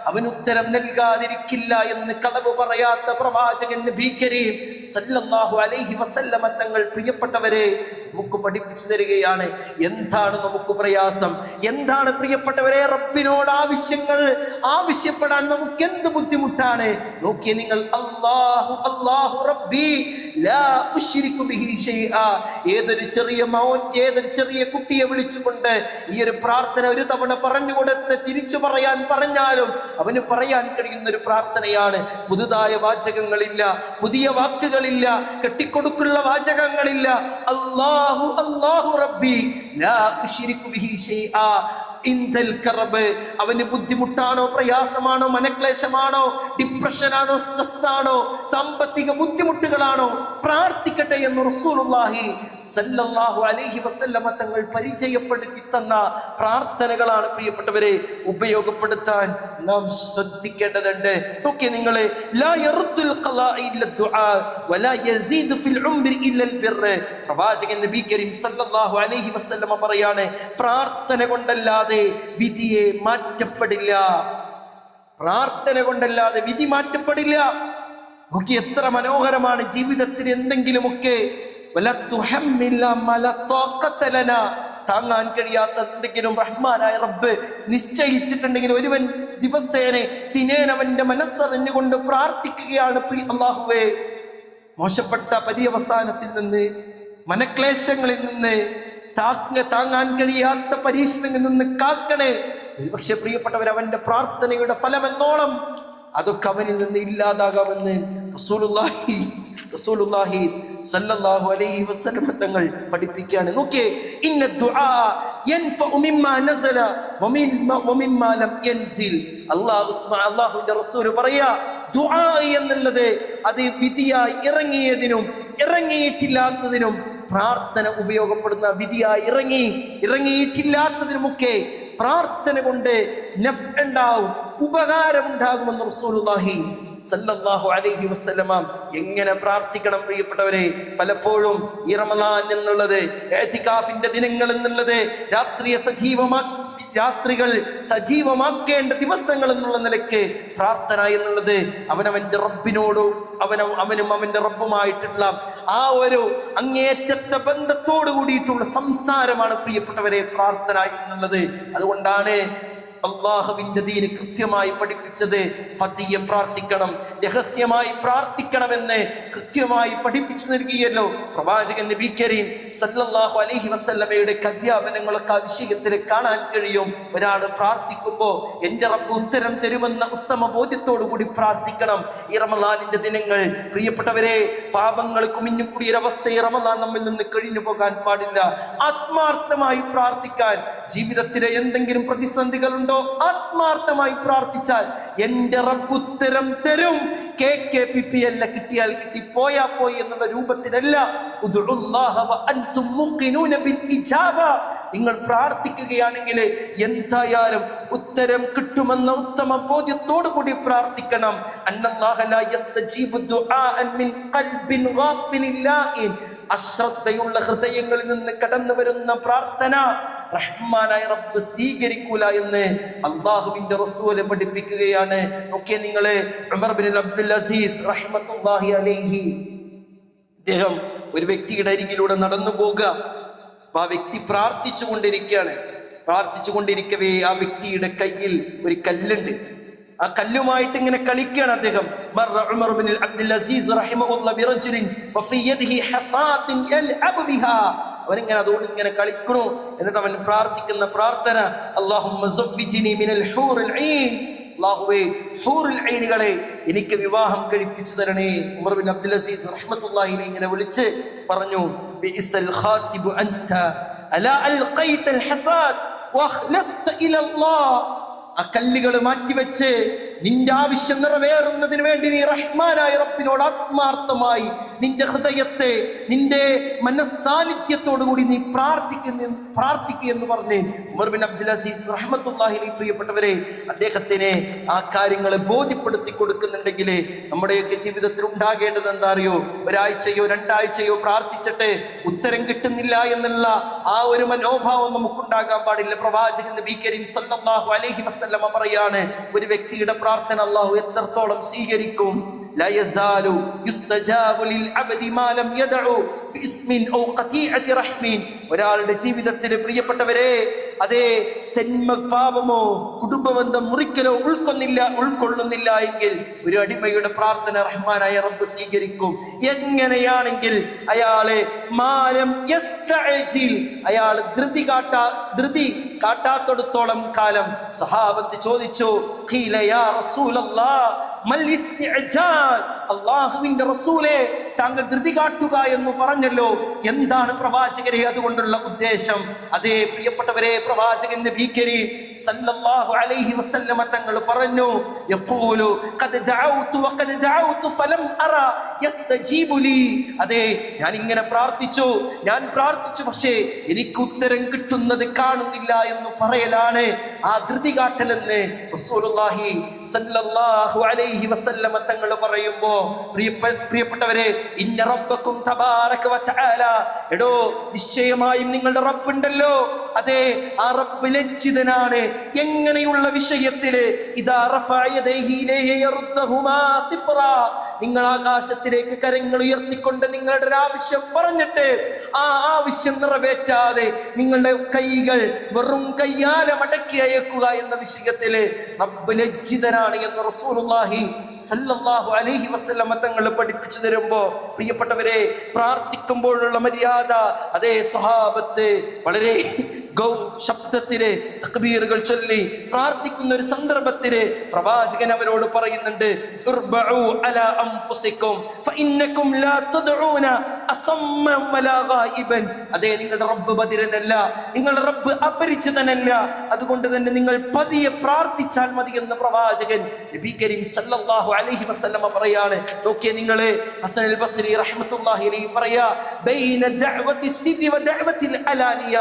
അവന് ഉത്തരം നൽകാതിരിക്കില്ല എന്ന് കളവ് പറയാത്ത പ്രവാചകൻ നബി കരീം സല്ലല്ലാഹു അലൈഹി വസല്ലം തങ്ങൾ പ്രിയപ്പെട്ടവരെ നമുക്ക് പഠിപ്പിച്ചു തരികയാണ്. എന്താണ് നമുക്ക് പ്രയാസം? എന്താണ് പ്രിയപ്പെട്ടവരെ റബ്ബിനോട് ആവശ്യങ്ങൾ ആവശ്യപ്പെടാൻ നമുക്ക് എന്ത് ബുദ്ധിമുട്ടാണ്? നോക്കിയേ നിങ്ങൾ, അല്ലാഹു അല്ലാഹു റബ്ബി ലാ ഉശ്രികു ബിഹി ഷൈആ. ഏതൊരു ചെറിയ മൗൻ, ഏതൊരു ചെറിയ കുട്ടിയെ വിളിച്ചുകൊണ്ട് ഈ ഒരു പ്രാർത്ഥന ഒരു തവണ പറഞ്ഞുകൊടുത്ത് തിരിച്ചു പറയാൻ പറഞ്ഞാലും അവന് പറയാൻ കഴിയുന്ന ഒരു പ്രാർത്ഥനയാണ്. പുതുതായ വാചകങ്ങളില്ല, പുതിയ വാക്കുകളില്ല, കെട്ടിക്കൊടുക്കുള്ള വാചകങ്ങളില്ല. അല്ലാഹു അല്ലാഹു റബ്ബി ലാ ഉശ്രികു ബിഹി ഷൈആ. അവന് ബുദ്ധിമുട്ടാണോ, പ്രയാസമാണോ, മനക്ലേശമാണോ, ഡിപ്രഷനാണോ, സ്ട്രെസ്സാണോ, സാമ്പത്തിക ബുദ്ധിമുട്ടുകളാണോ, പ്രാർത്ഥിക്കട്ടെ എന്ന് റസൂലുള്ളാഹി സല്ലല്ലാഹു അലൈഹി വസല്ലം തങ്ങൾ പരിചയപ്പെടുത്തി തന്ന പ്രാർത്ഥനകളാണ് പ്രിയപ്പെട്ടവരെ ഉപയോഗപ്പെടുത്താൻ നാം ശ്രദ്ധിക്കേണ്ടതുണ്ട്. നോക്കിയേ നിങ്ങളെ, ലാ യർദുൽ ഖലാ ഇല്ല ദുആ വലാ യസീദു ഫിൽ ഉംരി ഇല്ലൽ ബിർ. പ്രവാചകൻ നബി കരീം സല്ലല്ലാഹു അലൈഹി വസല്ലം പറയാണ്, പ്രാർത്ഥന കൊണ്ടല്ലാതെ വിധിയെ മാറ്റപ്പെടില്ല. പ്രാർത്ഥന കൊണ്ടല്ലാതെ വിധി മാറ്റപ്പെടില്ല. നോക്കി എത്ര മനോഹരമാണ്. ജീവിതത്തിൽ എന്തെങ്കിലുമൊക്കെ താങ്ങാൻ കഴിയാത്ത എന്തെങ്കിലും റഹ്മാനായ റബ്ബ് നിശ്ചയിച്ചിട്ടുണ്ടെങ്കിൽ ഒരുവൻ ദിവസേന ദിനേനവന്റെ മനസ്സറിഞ്ഞുകൊണ്ട് പ്രാർത്ഥിക്കുകയാണ്, അല്ലാഹുവേ മോശപ്പെട്ട പര്യവസാനത്തിൽ നിന്ന് മനക്ലേശങ്ങളിൽ നിന്ന്, താങ്ങാൻ കഴിയാത്ത പരീക്ഷണങ്ങളിൽ നിന്ന് കാക്കണേ. ഒരുപക്ഷെ പ്രിയപ്പെട്ടവർ, അവന്റെ പ്രാർത്ഥനയുടെ ഫലം എന്നോളം അതൊക്കെ അവനിൽ നിന്ന് ഇല്ലാതാകാമെന്ന് റസൂലുള്ളാഹി സല്ലല്ലാഹു അലൈഹി വസല്ലം തങ്ങൾ പഠിപ്പിക്കുകയാണ്. നോക്കിയേ, ഇന്ന ദുആ യൻഫഉ മിമ്മാ നസല വമിമ്മാ ലം യൻസിൽ. അല്ലാഹുവിന്റെ റസൂൽ പറയാ, ദുആ എന്നുള്ളത് അത് വിധിയായി ഇറങ്ങിയതിനും ഇറങ്ങിയിട്ടില്ലാത്തതിനും പ്രാർത്ഥന ഉപയോഗപ്പെടുന്ന, വിധിയായി ഇറങ്ങിയിട്ടില്ലാത്തതിനുമൊക്കെ പ്രാർത്ഥന കൊണ്ട് നഫ് ഉണ്ടാവും, ഉപകാരം ഉണ്ടാകുമെന്ന് റസൂലുള്ളാഹി സല്ലല്ലാഹു അലൈഹി വസല്ലമ. എങ്ങനെ പ്രാർത്ഥിക്കണം പ്രിയപ്പെട്ടവരെ? പലപ്പോഴും ഈ റമളാൻ എന്നുള്ളത്, ഇഅ്തികാഫിന്റെ ദിനങ്ങൾ എന്നുള്ളത്, രാത്രികൾ സജീവമാക്കേണ്ട ദിവസങ്ങൾ എന്നുള്ള നിലയ്ക്ക് പ്രാർത്ഥന എന്നുള്ളത് അവനവന്റെ റബ്ബിനോടും അവനും അവന്റെ റബ്ബുമായിട്ടുള്ള ആ ഒരു അങ്ങേറ്റത്തെ ബന്ധത്തോട് കൂടിയിട്ടുള്ള സംസാരമാണ് പ്രിയപ്പെട്ടവരെ പ്രാർത്ഥന എന്നുള്ളത്. അതുകൊണ്ടാണ് അള്ളാഹുവിന്റെ ദീന് കൃത്യമായി പഠിപ്പിച്ചത് പതിയെ പ്രാർത്ഥിക്കണം, രഹസ്യമായി പ്രാർത്ഥിക്കണമെന്ന് കൃത്യമായി പഠിപ്പിച്ചു നൽകിയല്ലോ പ്രവാചകൻ നബി കരീം സല്ലല്ലാഹു അലൈഹി വസല്ലമയുടെ അധ്യാപനങ്ങളൊക്കെ ആ വിഷയത്തിൽ കാണാൻ കഴിയും. ഒരാൾ പ്രാർത്ഥിക്കുമ്പോൾ എന്റെ റബ്ബ് ഉത്തരം തരുമെന്ന ഉത്തമ ബോധ്യത്തോടു കൂടി പ്രാർത്ഥിക്കണം. ഈ റമളാനിന്റെ ദിനങ്ങൾ പ്രിയപ്പെട്ടവരെ, പാപങ്ങൾ കുമിഞ്ഞുകൂടിയൊരവസ്ഥ ഈ റമളാൻ നമ്മിൽ നിന്ന് കഴിഞ്ഞു പോകാൻ പാടില്ല. ആത്മാർത്ഥമായി പ്രാർത്ഥിക്കാൻ, ജീവിതത്തിലെ എന്തെങ്കിലും പ്രതിസന്ധികൾ ഉണ്ടോ, ആത്മാർത്ഥമായി പ്രാർത്ഥിച്ചാൽ എന്റെ റബ്ബ് ഉത്തരം തരും. KKPP അല്ല, കിട്ടിയാൽ കിട്ടി, പോയാ പോയി എന്നുള്ള രൂപത്തിലല്ല. നിങ്ങൾ പ്രാർത്ഥിക്കുകയാണെങ്കിൽ എന്തായാലും ഉത്തരം കിട്ടുമെന്ന ഉത്തമ ബോധ്യത്തോടു കൂടി പ്രാർത്ഥിക്കണം. അശ്രദ്ധയുള്ള ഹൃദയങ്ങളിൽ നിന്ന് കടന്നു വരുന്ന പ്രാർത്ഥന റഹ്മാനായ റബ്ബ് സ്വീകരിക്കൂല എന്ന് അള്ളാഹുവിന്റെ റസൂല് പഠിപ്പിക്കുകയാണ്. നോക്കിയേ നിങ്ങള്, ഉമർ ബിൻ അബ്ദുൽ അസീസ് റഹ്മത്തുള്ളാഹി അലൈഹി, അദ്ദേഹം ഒരു വ്യക്തിയുടെ അരികിലൂടെ നടന്നു പോകുക. അപ്പൊ ആ വ്യക്തി പ്രാർത്ഥിച്ചുകൊണ്ടിരിക്കവേ ആ വ്യക്തിയുടെ കയ്യിൽ ഒരു കല്ലുണ്ട്. ആ കല്ലുമായിട്ട് ഇങ്ങനെ കളിക്കുകയാണ് അദ്ദേഹം. ഉമർ ബിൻ അബ്ദുൽ അസീസ് റഹിമഹുല്ലാഹ് ബിറജുലിൻ വഫി യദിഹി ഹസാത്തിൻ യൽഅബു ബിഹാ. അവനിങ്ങനെ അതുകൊണ്ട് ഇങ്ങനെ കളിക്കണു. എന്നിട്ട് അവൻ പ്രാർത്ഥിക്കുന്ന പ്രാർത്ഥന, അല്ലാഹുമ്മ സവ്വിജ്നി മിനൽ ഹൂറിൽ ഐൻ, അല്ലാഹുവേ ഹൂറുൽ ഐനുകളെ എനിക്ക് വിവാഹം കഴിപ്പിച്ചു തരണേ. ഉമർ ബിൻ അബ്ദുൽ അസീസ് റഹ്മത്തുള്ളാഹി അലൈഹി ഇങ്ങനെ വിളിച്ച് പറഞ്ഞു, ബിഇസൽ ഖാതിബു അൻത അലാ അൽഖൈതൽ ഹസാദ് വഖ്ലസ്ത ഇലല്ലാഹ്. ആ കല്ലുകൾ മാറ്റിവെച്ച് നിന്റെ ആവശ്യം നിറവേറുന്നതിന് വേണ്ടി നീ റഹ്മാനായ റബ്ബിനോട് ആത്മാർത്ഥമായി നിന്റെ ഹൃദയത്തെ, നിന്റെ മനസ്സാന്നിധ്യത്തോടുകൂടി നീ പ്രാർത്ഥിക്കുക എന്ന് പറഞ്ഞ് ഉമർ ബിൻ അബ്ദുൽ അസീസ് റഹ്മത്തുള്ളാഹി അലൈഹി പ്രിയപ്പെട്ടവരെ അദ്ദേഹത്തിന് ആ കാര്യങ്ങളെ ബോധ്യപ്പെടുത്തി കൊടുക്കുന്നുണ്ടെങ്കിൽ നമ്മുടെയൊക്കെ ജീവിതത്തിൽ ഉണ്ടാകേണ്ടത് എന്താ അറിയോ? ഒരാഴ്ചയോ 2 ആഴ്ചയോ പ്രാർത്ഥിച്ചിട്ട് ഉത്തരം കിട്ടുന്നില്ല എന്നുള്ള ആ ഒരു മനോഭാവം നമുക്കുണ്ടാകാൻ പാടില്ല. പ്രവാചകൻ നബി കരീം സല്ലല്ലാഹു അലൈഹി വസല്ലമ പറയാണ്, ഒരു വ്യക്തിയുടെ പ്രാർത്ഥന അല്ലാഹു എത്രത്തോളം സ്വീകരിക്കും. لا يزال يستجاب للعبد ما لم يدعو باسم او قطيعه رحم. ഒരാളുടെ ജീവിതത്തിൽ പ്രിയപ്പെട്ടവരെ, അതേ പാപമോ കുടുംബബന്ധം മുറിക്കലോ ഉൾക്കൊള്ളുന്നില്ല എങ്കിൽ ഒരു അടിമയുടെ പ്രാർത്ഥന റഹ്മാനായ റബ്ബ് സ്വീകരിക്കും. എങ്ങനെയാണെങ്കിൽ അയാളെ മാലം യസ്തഅജിൽ, അയാൾ ധൃതി കാട്ടാത്തടത്തോളം കാലം. സഹാബത്ത് ചോദിച്ചു, ഖീല യാ റസൂലല്ലാഹ് മൽ ഇസ്തിഅജാൽ, അല്ലാഹുവിന്റെ റസൂലേ താങ്കൾ ധൃതി കാട്ടുക എന്ന് പറഞ്ഞല്ലോ, എന്താണ് പ്രവാചകരെ അതുകൊണ്ടുള്ള ഉദ്ദേശം? അതേ പ്രിയപ്പെട്ടവരെ, പ്രവാചകൻ നബി കരീം സല്ലല്ലാഹു അലൈഹി വസല്ലമ തങ്ങൾ പറഞ്ഞു, യഖൂലു ഖദ് ദഅൗതു വഖദ് ദഅൗതു ഫലം അറ യസ്തജീബു ലി. അതേ ഞാൻ ഇങ്ങനെ പ്രാർത്ഥിച്ചു പക്ഷേ എനിക്ക് ഉത്തരം കിട്ടുന്നത് കാണുന്നില്ല എന്ന് പറയലാണ് ആ ധൃതി കാട്ടലെന്ന് റസൂലുള്ളാഹി സല്ലല്ലാഹു അലൈഹി വസല്ലമ തങ്ങൾ പറയുമ്പോ, പ്രിയപ്പെട്ടവരെ, ഇന്ന റബ്ബക്കും തബാറക വ തആല, എടോ നിശ്ചയമായും നിങ്ങളുടെ റബ്ബുണ്ടല്ലോ, അതെ ആ റബ്ബ് ലജ്ജിതനാണ്. എങ്ങനെയുള്ള വിഷയത്തില്? ഇദാ റഫഅ യദൈഹി ഇലൈഹി യറുദ്ദഹുമാ സിഫ്റാ, നിങ്ങൾ ആകാശത്തിലേക്ക് കരങ്ങൾ ഉയർത്തിക്കൊണ്ട് നിങ്ങളുടെ ഒരു ആവശ്യം പറഞ്ഞിട്ട് ആ ആവശ്യം നിറവേറ്റാതെ നിങ്ങളുടെ കൈകൾ വെറും കയ്യാലെ മടക്കി അയക്കുക എന്ന വിഷയത്തില് റബ്ബ് ലജ്ജിതനാണ് എന്ന് റസൂലുള്ളാഹി സല്ലല്ലാഹു അലൈഹി വസല്ലം തങ്ങൾ പഠിപ്പിച്ചു തരുമ്പോ പ്രിയപ്പെട്ടവരെ, പ്രാർത്ഥിക്കുമ്പോഴുള്ള മര്യാദ അതേ സ്വഹാബത്ത് വളരെ ശബ്ദത്തില് തക്ബീറുകൾ ചൊല്ലി പ്രാർത്ഥിക്കുന്ന ഒരു സന്ദർഭത്തില് പ്രവാചകൻ അവരോട് പറയുന്നുണ്ട്, ഉർബഉ അലാ അൻഫുസികും ഫഇന്നകും ലാ തദ്ഊന അസമ്മൻ വലാ ഗായിബൻ. അതേ, നിങ്ങളുടെ റബ്ബ് ബദിരനല്ല, നിങ്ങളുടെ റബ്ബ് അപരിചിതനല്ല, അതുകൊണ്ട് തന്നെ നിങ്ങൾ പതിയെ പ്രാർത്ഥിച്ചാൽ മതി എന്ന് പ്രവാചകൻ നബി കരീം സല്ലല്ലാഹു അലൈഹി വസല്ലമ പറയാണ്. നോക്കിയേ നിങ്ങളെ, ഹസൻ അൽ ബസ്രി റഹ്മത്തുള്ളാഹി അലൈഹി പറയാ, ബൈന ദഅവതി സിരി വ ദഅവതിൽ അലാനിയ,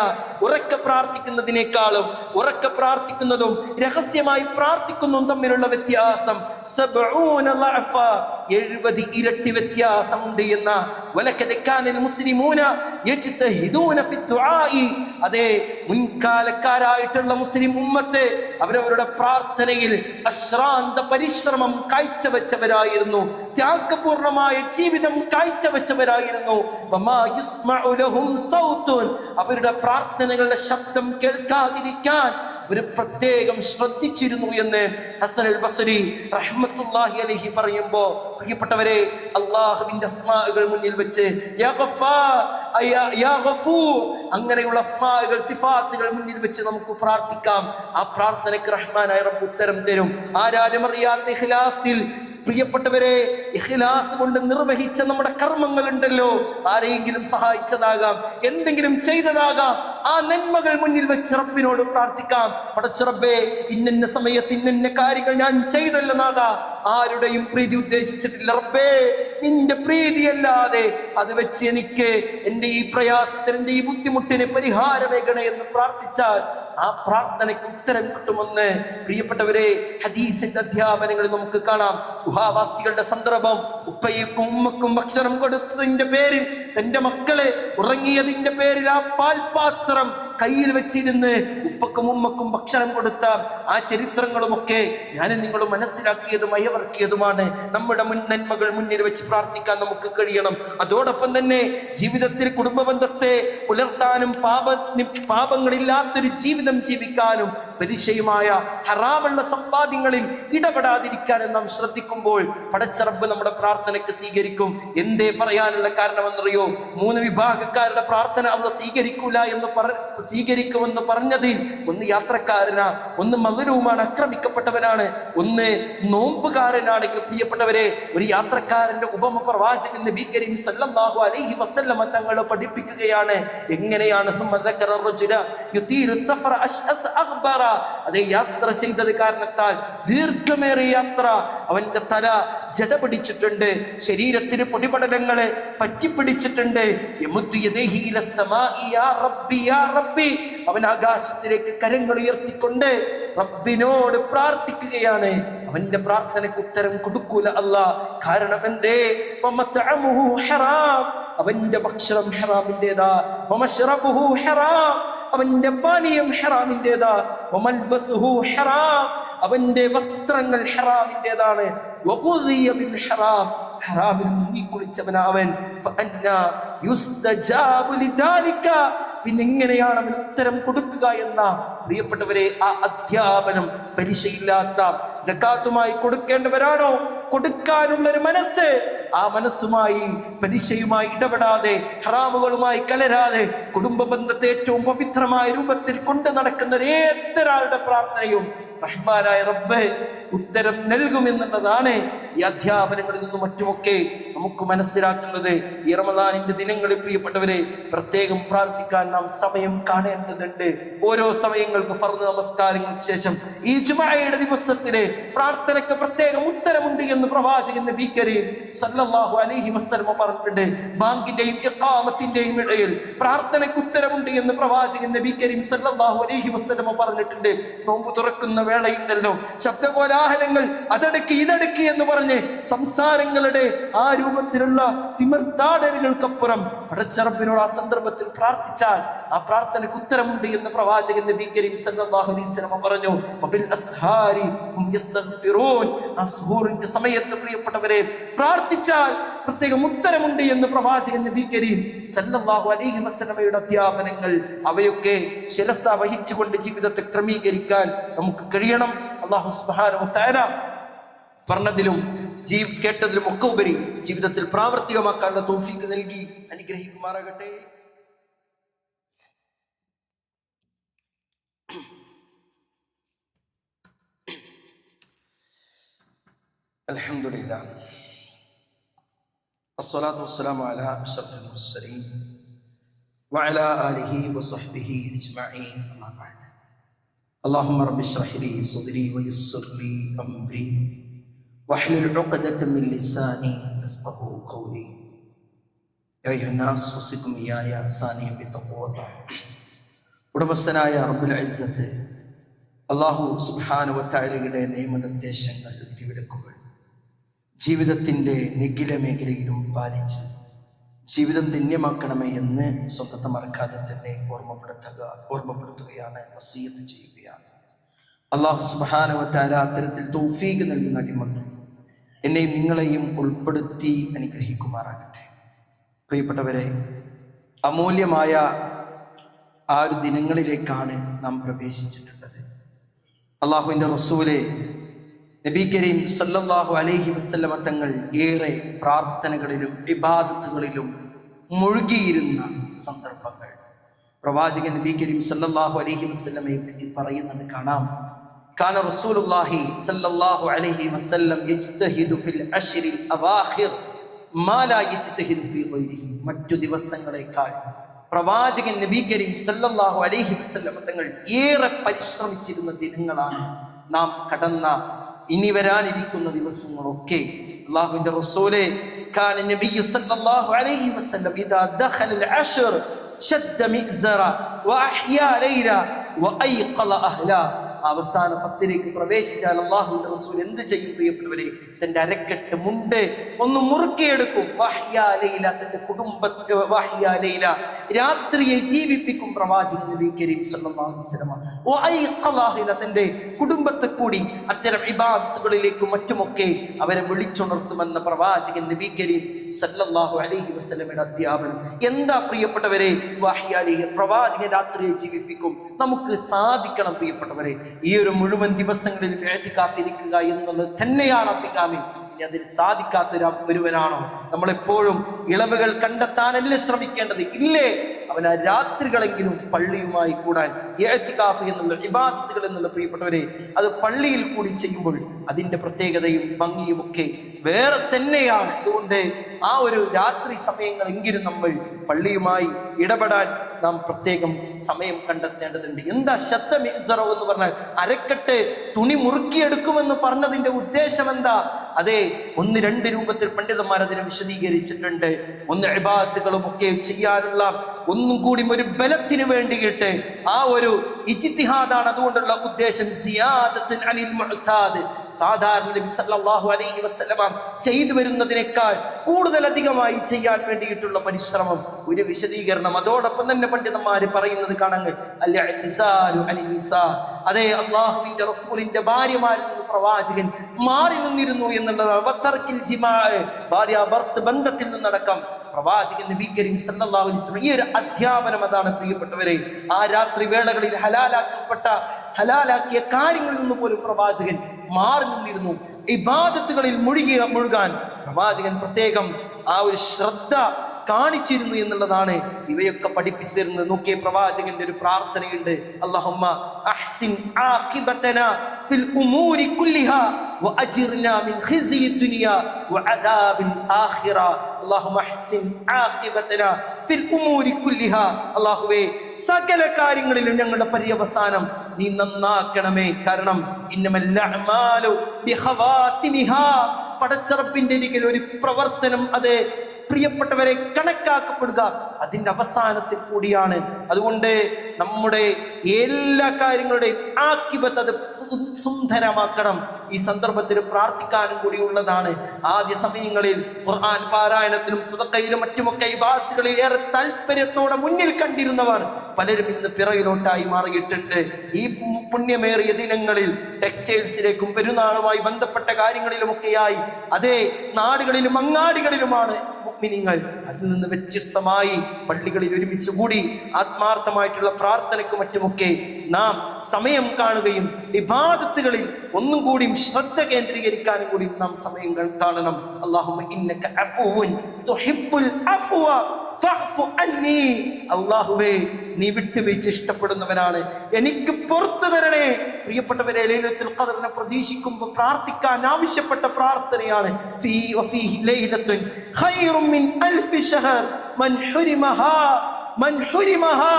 ഉറക്കെ പ്രാർത്ഥിക്കുന്നതിനേക്കാളും ഉറക്കെ പ്രാർത്ഥിക്കുന്നതും രഹസ്യമായി പ്രാർത്ഥിക്കുന്നതും തമ്മിലുള്ള വ്യത്യാസം 70 ലഅഫ, 70 ഇരട്ടി വ്യത്യാസമുണ്ട് എന്ന. വലഖദ് കാനൽ മുസ്ലിമൂന യജ്തഹിദൂന ഫി ദുആഇ, അതേ മുൻകാലക്കാരായിട്ടുള്ള മുസ്ലിം ഉമ്മത്ത് അവരവരുടെ പ്രാർത്ഥനയിൽ അശ്രാന്ത പരിശ്രമം കാഴ്ചവെച്ചവരായിരുന്നു, ത്യാഗപൂർണമായ ജീവിതം കാഴ്ചവെച്ചവരായിരുന്നു. വമാ യുസ്മഉ ലഹും സൗതുൻ, അവരുടെ പ്രാർത്ഥനകളുടെ ശബ്ദം കേൾക്കാതിരിക്കാൻ ഒരു പ്രത്യേകം ശ്രദ്ധിച്ചിരുന്നു എന്ന് ഹസൻ അൽ ബസ്രി റഹ്മത്തുള്ളാഹി അലൈഹി പറയുമ്പോ, പ്രിയപ്പെട്ടവരെ, അല്ലാഹുവിന്റെ അസ്മാഉകൾ മുന്നിൽ വെച്ച് യാ ഗഫാർ യാ ഗഫൂർ അങ്ങനെയുള്ള അസ്മാഉകൾ സിഫാത്തുകൾ മുന്നിൽ വെച്ച് നമുക്ക് പ്രാർത്ഥിക്കാം. ആ പ്രാർത്ഥനയ്ക്ക് റഹ്മാനായ റബ്ബ് ഉത്തരം തരും. ആരാലും അറിയാത്ത ഇഖ്ലാസിൽ, പ്രിയപ്പെട്ടവരെ, ഇഖ്ലാസ് കൊണ്ട് നിർവഹിച്ച നമ്മുടെ കർമ്മങ്ങൾ ഉണ്ടല്ലോ, ആരെയെങ്കിലും സഹായിച്ചതാകാം, എന്തെങ്കിലും ചെയ്തതാകാം, ആ നന്മകൾ മുന്നിൽ വെച്ച് റബ്ബിനോട് പ്രാർത്ഥിക്കാം. പടച്ച റബ്ബേ, ഇന്ന സമയത്ത് ഇന്ന കാര്യങ്ങൾ ഞാൻ ചെയ്തല്ലോ നാഥാ, ആരുടെയും പ്രീതി ഉദ്ദേശിച്ചിട്ടില്ല റബ്ബേ, നിന്റെ പ്രീതിയല്ലാതെ അത് വെച്ച് എനിക്ക് എൻ്റെ ഈ പ്രയാസത്തിന്, എൻ്റെ ഈ ബുദ്ധിമുട്ടിന് പരിഹാരമേകണേ എന്ന് പ്രാർത്ഥിച്ചാൽ ആ പ്രാർത്ഥനയ്ക്ക് ഉത്തരം കിട്ടുമെന്ന് പ്രിയപ്പെട്ടവരെ ഹദീസിന്റെ അധ്യാപനങ്ങളിൽ നമുക്ക് കാണാം. ഗുഹാവാസികളുടെ സന്ദർഭം, ഉപ്പയ്ക്കും ഉമ്മക്കും ഭക്ഷണം കൊടുത്തതിന്റെ പേരിൽ, തന്റെ മക്കളെ ഉറങ്ങിയതിന്റെ പേരിൽ ആ പാൽപാത്രം കയ്യിൽ വെച്ചിരുന്ന് ഉപ്പക്കും ഉമ്മക്കും ഭക്ഷണം കൊടുത്ത ആ ചരിത്രങ്ങളുമൊക്കെ ഞാനും നിങ്ങളും മനസ്സിലാക്കിയതും അയവർക്കിയതുമാണ്. നമ്മുടെ മുൻ നന്മകൾ മുന്നിൽ വെച്ച് പ്രാർത്ഥിക്കാൻ നമുക്ക് കഴിയണം. അതോടൊപ്പം തന്നെ ജീവിതത്തിൽ കുടുംബബന്ധത്തെ പുലർത്താനും പാപങ്ങളില്ലാത്തൊരു ജീവിതം ജീവിക്കാനും പരിചയമായ ഹറാമുള്ള സമ്പാദ്യങ്ങളിൽ ഇടപെടാതിരിക്കാനും നാം ശ്രദ്ധിക്കുമ്പോൾ പടച്ച റബ്ബ് നമ്മുടെ പ്രാർത്ഥനയ്ക്ക് സ്വീകരിക്കും. എന്തേ പറയാനുള്ള കാരണമെന്നറിയോ? 3 വിഭാഗക്കാരുടെ പ്രാർത്ഥന അല്ലാഹു സ്വീകരിക്കുമെന്ന് പറഞ്ഞതിൽ ഒന്ന് യാത്രക്കാരനാ, ഒന്ന് മദ്ലൂമാണ്, ആക്രമിക്കപ്പെട്ടവനാണ്, ഒന്ന് നോമ്പുകാരനാണെങ്കിൽ പ്രിയപ്പെട്ടവരെ, ഒരു യാത്രക്കാരന്റെ ഉപമ പ്രവാചകൻ നബി കരീം സല്ലല്ലാഹു അലൈഹി വസല്ലമ തങ്ങൾ പഠിപ്പിക്കുകയാണ്. എങ്ങനെയാണ്? അതേ, യാത്ര ചെയ്തത് കാരണത്താൽ ദീർഘമേറിയ യാത്ര, അവന്റെ തല ജട പിടിച്ചിട്ടുണ്ട്, ശരീരത്തിന് പൊടിപടലങ്ങളെ പറ്റിപ്പിടിച്ചിട്ടുണ്ട്. അവൻ ആകാശത്തിലേക്ക് കരങ്ങൾ ഉയർത്തിക്കൊണ്ട് റബ്ബിനോട് പ്രാർത്ഥിക്കുകയാണ്. അവന്റെ പ്രാർത്ഥനയ്ക്ക് ഉത്തരം കൊടുക്കൂല അല്ലാഹ്. കാരണം എന്തേ? അവന്റെ ഭക്ഷണം ഹറാമിൻ്റെതാ, അവന്റെ പാനീയം ഹറാമിൻ്റെതാ, അവന്റെ വസ്ത്രങ്ങൾ ഹറാമിൻ്റെതാണ്, ഹറാമിൽ മുങ്ങി കുളിച്ചവനവൻ. പിന്നെ എങ്ങനെയാണ് അവൻ ഉത്തരം കൊടുക്കുക എന്ന പ്രിയപ്പെട്ടവരെ ആ അധ്യാപനം പലിശയില്ലാത്ത സകാത്തുമായി കൊടുക്കേണ്ടവരാണോ? കൊടുക്കാനുള്ള ഒരു മനസ്സ്, ആ മനസ്സുമായി പലിശയുമായി ഇടപെടാതെ, ഹറാമുകളുമായി കലരാതെ, കുടുംബ ബന്ധത്തെ ഏറ്റവും പവിത്രമായ രൂപത്തിൽ കൊണ്ടു നടക്കുന്ന ഏതൊരാളുടെ പ്രാർത്ഥനയും റഹ്മാനായ റബ്ബ് ഉത്തരം നൽകുമെന്നുള്ളതാണ് ഈ അധ്യാപനങ്ങളിൽ നിന്നും മറ്റുമൊക്കെ നമുക്ക് മനസ്സിലാക്കുന്നത്. ഈ റമദാനിന്റെ ദിനങ്ങളിൽ പ്രിയപ്പെട്ടവരെ പ്രത്യേകം പ്രാർത്ഥിക്കാൻ നാം സമയം കാണേണ്ടതുണ്ട്. ഓരോ സമയങ്ങൾക്ക് ഫർദ് നമസ്കാരങ്ങൾക്ക് ശേഷം ഈ ജുമുഅയുടെ ദിവസത്തിലെ പ്രാർത്ഥനയ്ക്ക് പ്രത്യേകം ഉത്തരമുണ്ട് എന്ന് പ്രവാചകൻ നബി കരീം സല്ലല്ലാഹു അലൈഹി വസല്ലം പറഞ്ഞിട്ടുണ്ട്. ബാങ്കിന്റെയും ഇഖാമത്തിന്റെയും ഇടയിൽ പ്രാർത്ഥനയ്ക്ക് ഉത്തരമുണ്ട് എന്ന് പ്രവാചകൻ നബി കരീം സല്ലല്ലാഹു അലൈഹി വസല്ലം പറഞ്ഞിട്ടുണ്ട്. നോമ്പ് തുറക്കുന്ന വേളയുണ്ടല്ലോ, ശബ്ദകോലാഹലങ്ങൾ അതടുക്കി ഇതടുക്കി എന്ന് പറഞ്ഞ് പറഞ്ഞ് സംസാരങ്ങളുടെ ആ രൂപത്തിലുള്ള തിമിർത്താടലുകൾക്കപ്പുറം പടച്ചറബിനോട് ആ സന്ദർഭത്തിൽ പ്രാർത്ഥിച്ചാൽ ആ പ്രാർത്ഥനയ്ക്ക് ഉത്തരമുണ്ട് എന്ന് പ്രവാചകൻ നബി കരീം സല്ലല്ലാഹു അലൈഹി വസല്ലം പറഞ്ഞു. വബിൽ അസ്ഹാരി ഹും യസ്തഗ്ഫിറൂൻ. ആ സുഹൂറിന്റെ സമയത്ത് പ്രിയപ്പെട്ടവരെ പ്രാർത്ഥിച്ചാൽ പ്രത്യേകം ഉത്തരമുണ്ട് എന്ന് പ്രവാചകൻ നബി കരീം സല്ലല്ലാഹു അലൈഹി വസല്ലമയുടെ അധ്യാപനങ്ങൾ അവയൊക്കെ ശിരസ വഹിച്ചുകൊണ്ട് ജീവിതത്തെ ക്രമീകരിക്കാൻ നമുക്ക് കഴിയണം. അല്ലാഹു സുബ്ഹാനഹു വ തആല പറഞ്ഞതിലും കേട്ടതിലും ഒക്കെ ഉപരി ജീവിതത്തിൽ പ്രാവർത്തികമാക്കാനുള്ള തൗഫീഖ് നൽകി അനുഗ്രഹിക്കുമാറാകട്ടെ. അൽഹംദുലില്ലാഹ് അസ്സലാത്തു വസ്സലാമു അലാ അഷ്റഫിൽ മുർസലീൻ വഅലാ ആലിഹി വസഹ്ബിഹി അജ്മഈൻ. അമ്മാ ബഅദ്. اللهم رب اشرح لي صدري ويسر لي امري واحلل عقدة من لساني يفقهوا قولي. يا ايها الناس اوصيكم اياي ثانيا بتقوى الله. ഉടമസ്ഥനായ റബ്ബുൽ ഇസ്സത്ത് അല്ലാഹു സുബ്ഹാനഹു വ തആലയുടെ നിയമനിർദ്ദേശങ്ങൾ വിധിവിലക്കുകൾ ജീവിതത്തിന്റെ നിഖില മേഖലയിലും പാലിച്ച് ജീവിതം ധന്യമാക്കണമേ എന്ന് സ്വന്തത്തെ മറക്കാതെ തന്നെ ഓർമ്മപ്പെടുത്തുകയാണ്, വസിയ്യത്ത് ചെയ്യുകയാണ്. അല്ലാഹു സുബ്ഹാനഹു വ തആല അത്തരത്തിൽ തൗഫീഖ് നൽകുന്ന അടിമകൾ എന്നെയും നിങ്ങളെയും ഉൾപ്പെടുത്തി അനുഗ്രഹിക്കുമാറാകട്ടെ. പ്രിയപ്പെട്ടവരെ, അമൂല്യമായ ആ ഒരു ദിനങ്ങളിലേക്കാണ് നാം പ്രവേശിച്ചിട്ടുള്ളത്. അല്ലാഹുവിൻ്റെ റസൂലെ നബി കരീം സല്ലല്ലാഹു അലൈഹി വസല്ലമ തങ്ങൾ ഏറെ പ്രാർത്ഥനകളിലും ഇബാദത്തുകളിലും മുഴുകിയിരുന്ന സന്ദർഭങ്ങൾ പ്രവാചകൻ നബി കരീം സല്ലല്ലാഹു അലൈഹി വസല്ലമയെ പറ്റി പറയുന്നത് കാണാം. കാന റസൂലുള്ളാഹി സല്ലല്ലാഹു അലൈഹി വസല്ലം യജ്തഹിദു ഫിൽ അശ്റിൽ അവാഖിർ മാ ലാ യജ്തഹിദു ഫീ ഗൈരിഹി. മറ്റു ദിവസങ്ങളേക്കാൾ പ്രവാചകൻ നബി കരീം സല്ലല്ലാഹു അലൈഹി വസല്ലമ തങ്ങൾ ഏറെ പരിശ്രമിച്ചിരുന്ന ദിനങ്ങളാണ് നാം കടന്ന ഇനി വരാനിരിക്കുന്ന ദിവസങ്ങളൊക്കെ. അല്ലാഹുവിൻ്റെ റസൂലേ കാന നബിയ്യു സല്ലല്ലാഹു അലൈഹി വസല്ലം ഇദാ ദഖല അൽ അശ്ർ ശദ്ദ മിഅ്സറ വഅഹ്യാ ലൈല വഅയ്ഖള അഹ്ലാ. അവസാന പത്തിലേക്ക് പ്രവേശിച്ചാൽ അല്ലാഹുവിൻ്റെ റസൂൽ എന്ത് ചെയ്യും പ്രിയപ്പെട്ടവരെ? തന്റെ അരക്കെട്ട് മുണ്ട് ഒന്ന് മുറുക്കിയെടുക്കും. വഅഹ്യാ ലൈല, തന്റെ കുടുംബത്തെ വഅഹ്യാ ലൈല, രാത്രിയെ ജീവിപ്പിക്കും പ്രവാചകൻ നബി കരീം സല്ലല്ലാഹു അലൈഹി വസല്ലം. വഅയ്ഖള അഹ്ല, തന്റെ കുടുംബത്തെ കൂടി അത്തരം ഇബാദത്തുകളിലേക്കും മറ്റുമൊക്കെ അവരെ വിളിച്ചുണർത്തുമെന്ന പ്രവാചകൻ നബി കരീം സല്ലല്ലാഹു അലൈഹി വസല്ലമയുടെ അധ്യാപനം എന്താ പ്രിയപ്പെട്ടവരെ? വഅഹ്യാ ലൈല, പ്രവാചകൻ രാത്രിയെ ജീവിപ്പിക്കും. നമുക്ക് സാധിക്കണം പ്രിയപ്പെട്ടവരെ, ഈ ഒരു മുഴുവൻ ദിവസങ്ങളിൽ ഇഅ്തികാഫിരിക്കുക എന്നുള്ളത് തന്നെയാണ് അഭികാമ്യം. ഇനി അതിന് സാധിക്കാത്ത ഒരുവനാണോ? നമ്മളെപ്പോഴും ഇളവുകൾ കണ്ടെത്താനല്ലേ ശ്രമിക്കേണ്ടത്? ഇല്ലേ, അവൻ ആ രാത്രികളെങ്കിലും പള്ളിയുമായി കൂടാൻ ഇഅ്തികാഫ് എന്നുള്ള ഇബാദത്തുകൾ എന്നുള്ള പ്രിയപ്പെട്ടവരെ, അത് പള്ളിയിൽ കൂടി ചെയ്യുമ്പോൾ അതിൻ്റെ പ്രത്യേകതയും ഭംഗിയും ഒക്കെ വേറെ തന്നെയാണ്. അതുകൊണ്ട് ആ ഒരു രാത്രി സമയങ്ങളെങ്കിലും നമ്മൾ പള്ളിയുമായി ഇടപെടാൻ നാം പ്രത്യേകം സമയം കണ്ടെത്തേണ്ടതുണ്ട്. എന്താ ശദ്ദ മിഅ്സറ എന്ന് പറഞ്ഞാൽ? അരക്കെട്ട് തുണി മുറുക്കിയെടുക്കുമെന്ന് പറഞ്ഞതിന്റെ ഉദ്ദേശം എന്താ? അതെ, ഒന്ന് രണ്ട് രൂപത്തിൽ പണ്ഡിതന്മാർ അതിനെ വിശദീകരിച്ചിട്ടുണ്ട്. ഒന്ന് ഇബാദത്തുകളും ഒക്കെ ചെയ്യാനുള്ള ഒന്നും കൂടി ഒരു ബലത്തിന് വേണ്ടിയിട്ട് ആ ഒരു ഇജ്തിഹാദാണ്. അതുകൊണ്ടുള്ള ഉദ്ദേശം സിയാദത്തുൻ അനിൽ മുഅ്താദ്, സാധാരണ നബി സല്ലല്ലാഹു അലൈഹി വസല്ലമ ചെയ്തു വരുന്നതിനേക്കാൾ കൂടുതൽ അധികമായി ചെയ്യാൻ വേണ്ടിയിട്ടുള്ള പരിശ്രമം, ഒരു വിശദീകരണം. അതോടൊപ്പം തന്നെ പണ്ഡിതന്മാര് പറയുന്നത് കാണാൻ അൽ-ഇഅ്തിസാലു അനിൻ നിസാ, അതെ, അല്ലാഹുവിന്റെ റസൂലിന്റെ ഭാര്യമാരിൽ നിന്ന് പ്രവാചകൻ മാറി നിന്നിരുന്നു എന്നുള്ളതാണ്. വതർക്കിൽ ജിമാഅ്, ഭാര്യ ഭർത്തൃ ബന്ധത്തിൽ നിന്നടക്കം പ്രവാചകൻ നബി കരീം സല്ലല്ലാഹു അലൈഹി വസല്ലം ഈ ഒരു അധ്യാപനം അതാണ് പ്രിയപ്പെട്ടവരെ. ആ രാത്രി വേളകളിൽ ഹലാലാക്കിയ കാര്യങ്ങളിൽ നിന്ന് പോലും പ്രവാചകൻ മാറി നിന്നിരുന്നു. ഇബാദത്തുകളിൽ മുഴുകാൻ പ്രവാചകൻ പ്രത്യേകം ആ ഒരു ശ്രദ്ധ കാണിച്ചിരുന്നു എന്നുള്ളതാണ് ഇവയൊക്കെ പഠിപ്പിച്ചു തരുന്നത്. നോക്കിയ പ്രവാചകന്റെ ഒരു പ്രാർത്ഥനയുണ്ട്. അല്ലാഹുമ്മ അഹ്സിൻ ആഖിബതനാ ഫിൽ ഉമൂരി കുല്ലിഹാ വഅജിർനാ മിൻ ഖിസ്യി ദുനിയ വഅദാബിൽ ആഖിറ. അല്ലാഹുമ്മ അഹ്സിൻ ആഖിബതനാ ഫിൽ ഉമൂരി കുല്ലിഹാ, അല്ലാഹുവേ സകല കാര്യങ്ങളിലും ഞങ്ങളുടെ പര്യവസാനം നീ നന്നാക്കണമേ. കാരണം ഇന്നമൽ അഅ്മാലു ബിഖവാതിമിഹാ, പടച്ചറപ്പിന്റെ അരികിൽ ഒരു പ്രവർത്തനം അത് പ്രിയപ്പെട്ടവരെ കണക്കാക്കപ്പെടുക അതിന്റെ അവസാനത്തിൽ കൂടിയാണ്. അതുകൊണ്ട് നമ്മുടെ എല്ലാ കാര്യങ്ങളുടെയും ആക്കിബത്ത് അത് സുന്ദരമാക്കണം. ഈ സന്ദർഭത്തിൽ പ്രാർത്ഥിക്കാനും കൂടി ഉള്ളതാണ്. ആദ്യ സമയങ്ങളിൽ ഖുർആൻ പാരായണത്തിലും സദഖയിലും മറ്റുമൊക്കെ ഇബാദത്തുകളിൽ ഏറെ താല്പര്യത്തോടെ മുന്നിൽ കണ്ടിരുന്നവർ പലരും ഇന്ന് പിറകിലോട്ടായി മാറിയിട്ടുണ്ട്. ഈ പുണ്യമേറിയ ദിനങ്ങളിൽ ടെക്സ്റ്റൈൽസിലേക്കും പെരുന്നാളുമായി ബന്ധപ്പെട്ട കാര്യങ്ങളിലുമൊക്കെയായി അതേ നാടുകളിലും അങ്ങാടികളിലുമാണ് മുഅ്മിനീങ്ങൾ. അതിൽ നിന്ന് വ്യത്യസ്തമായി പള്ളികളിൽ ഒരുമിച്ച് കൂടി ആത്മാർത്ഥമായിട്ടുള്ള പ്രാർത്ഥനയ്ക്കും മറ്റുമൊക്കെ നാം സമയം കാണുകയും ഇബാദത്തുകളിൽ ഒന്നും കൂടി ശ്രദ്ധ കേന്ദ്രീകരിക്കാനും കൂടി നാം സമയം കാണണം. അല്ലാഹുമ്മ ഇന്നക അഫുവുൻ തുഹിബ്ബുൽ അഫ്വ ഫഅഫു അന്നി. അല്ലാഹുവേ, നീ വിട്ടുവീഴ്ച ഇഷ്ടപ്പെടുന്നവനാണ്, എനിക്ക് പുറത്തു തരണേ. പ്രിയപ്പെട്ടവരെ, ലൈലത്തുൽ ഖദ്റിനെ പ്രതീക്ഷിക്കുമ്പോൾ പ്രാർത്ഥിക്കാൻ ആവശ്യപ്പെട്ട പ്രാർത്ഥനയാണ് ഫീഹി ലൈലത്തുൻ ഖൈറും മിൻ അൽഫി ശഹർ മൻ ഹുരിമഹാ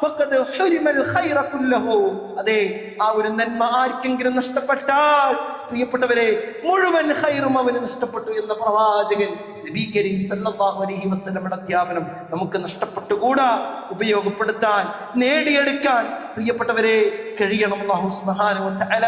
ഫഖദ് ഹുരിമൽ ഖൈറ കുല്ലഹു. അതെ, ആ ഒരു നന്മ ആർക്കെങ്കിലും നഷ്ടപ്പെട്ടാൽ പ്രിയപ്പെട്ടവരെ മുഴുവൻ ഖൈറും അവന് നഷ്ടപ്പെട്ടു എന്ന പ്രവാചകൻ നബി കരീം സല്ലല്ലാഹു അലൈഹി വസല്ലമയുടെ അധ്യാപനം നമുക്ക് നഷ്ടപ്പെട്ടുകൂടാ. ഉപയോഗപ്പെടുത്താൻ, നേടിയെടുക്കാൻ പ്രിയപ്പെട്ടവരെ കഴിയണം. അല്ലാഹു സുബ്ഹാനഹു വ തആല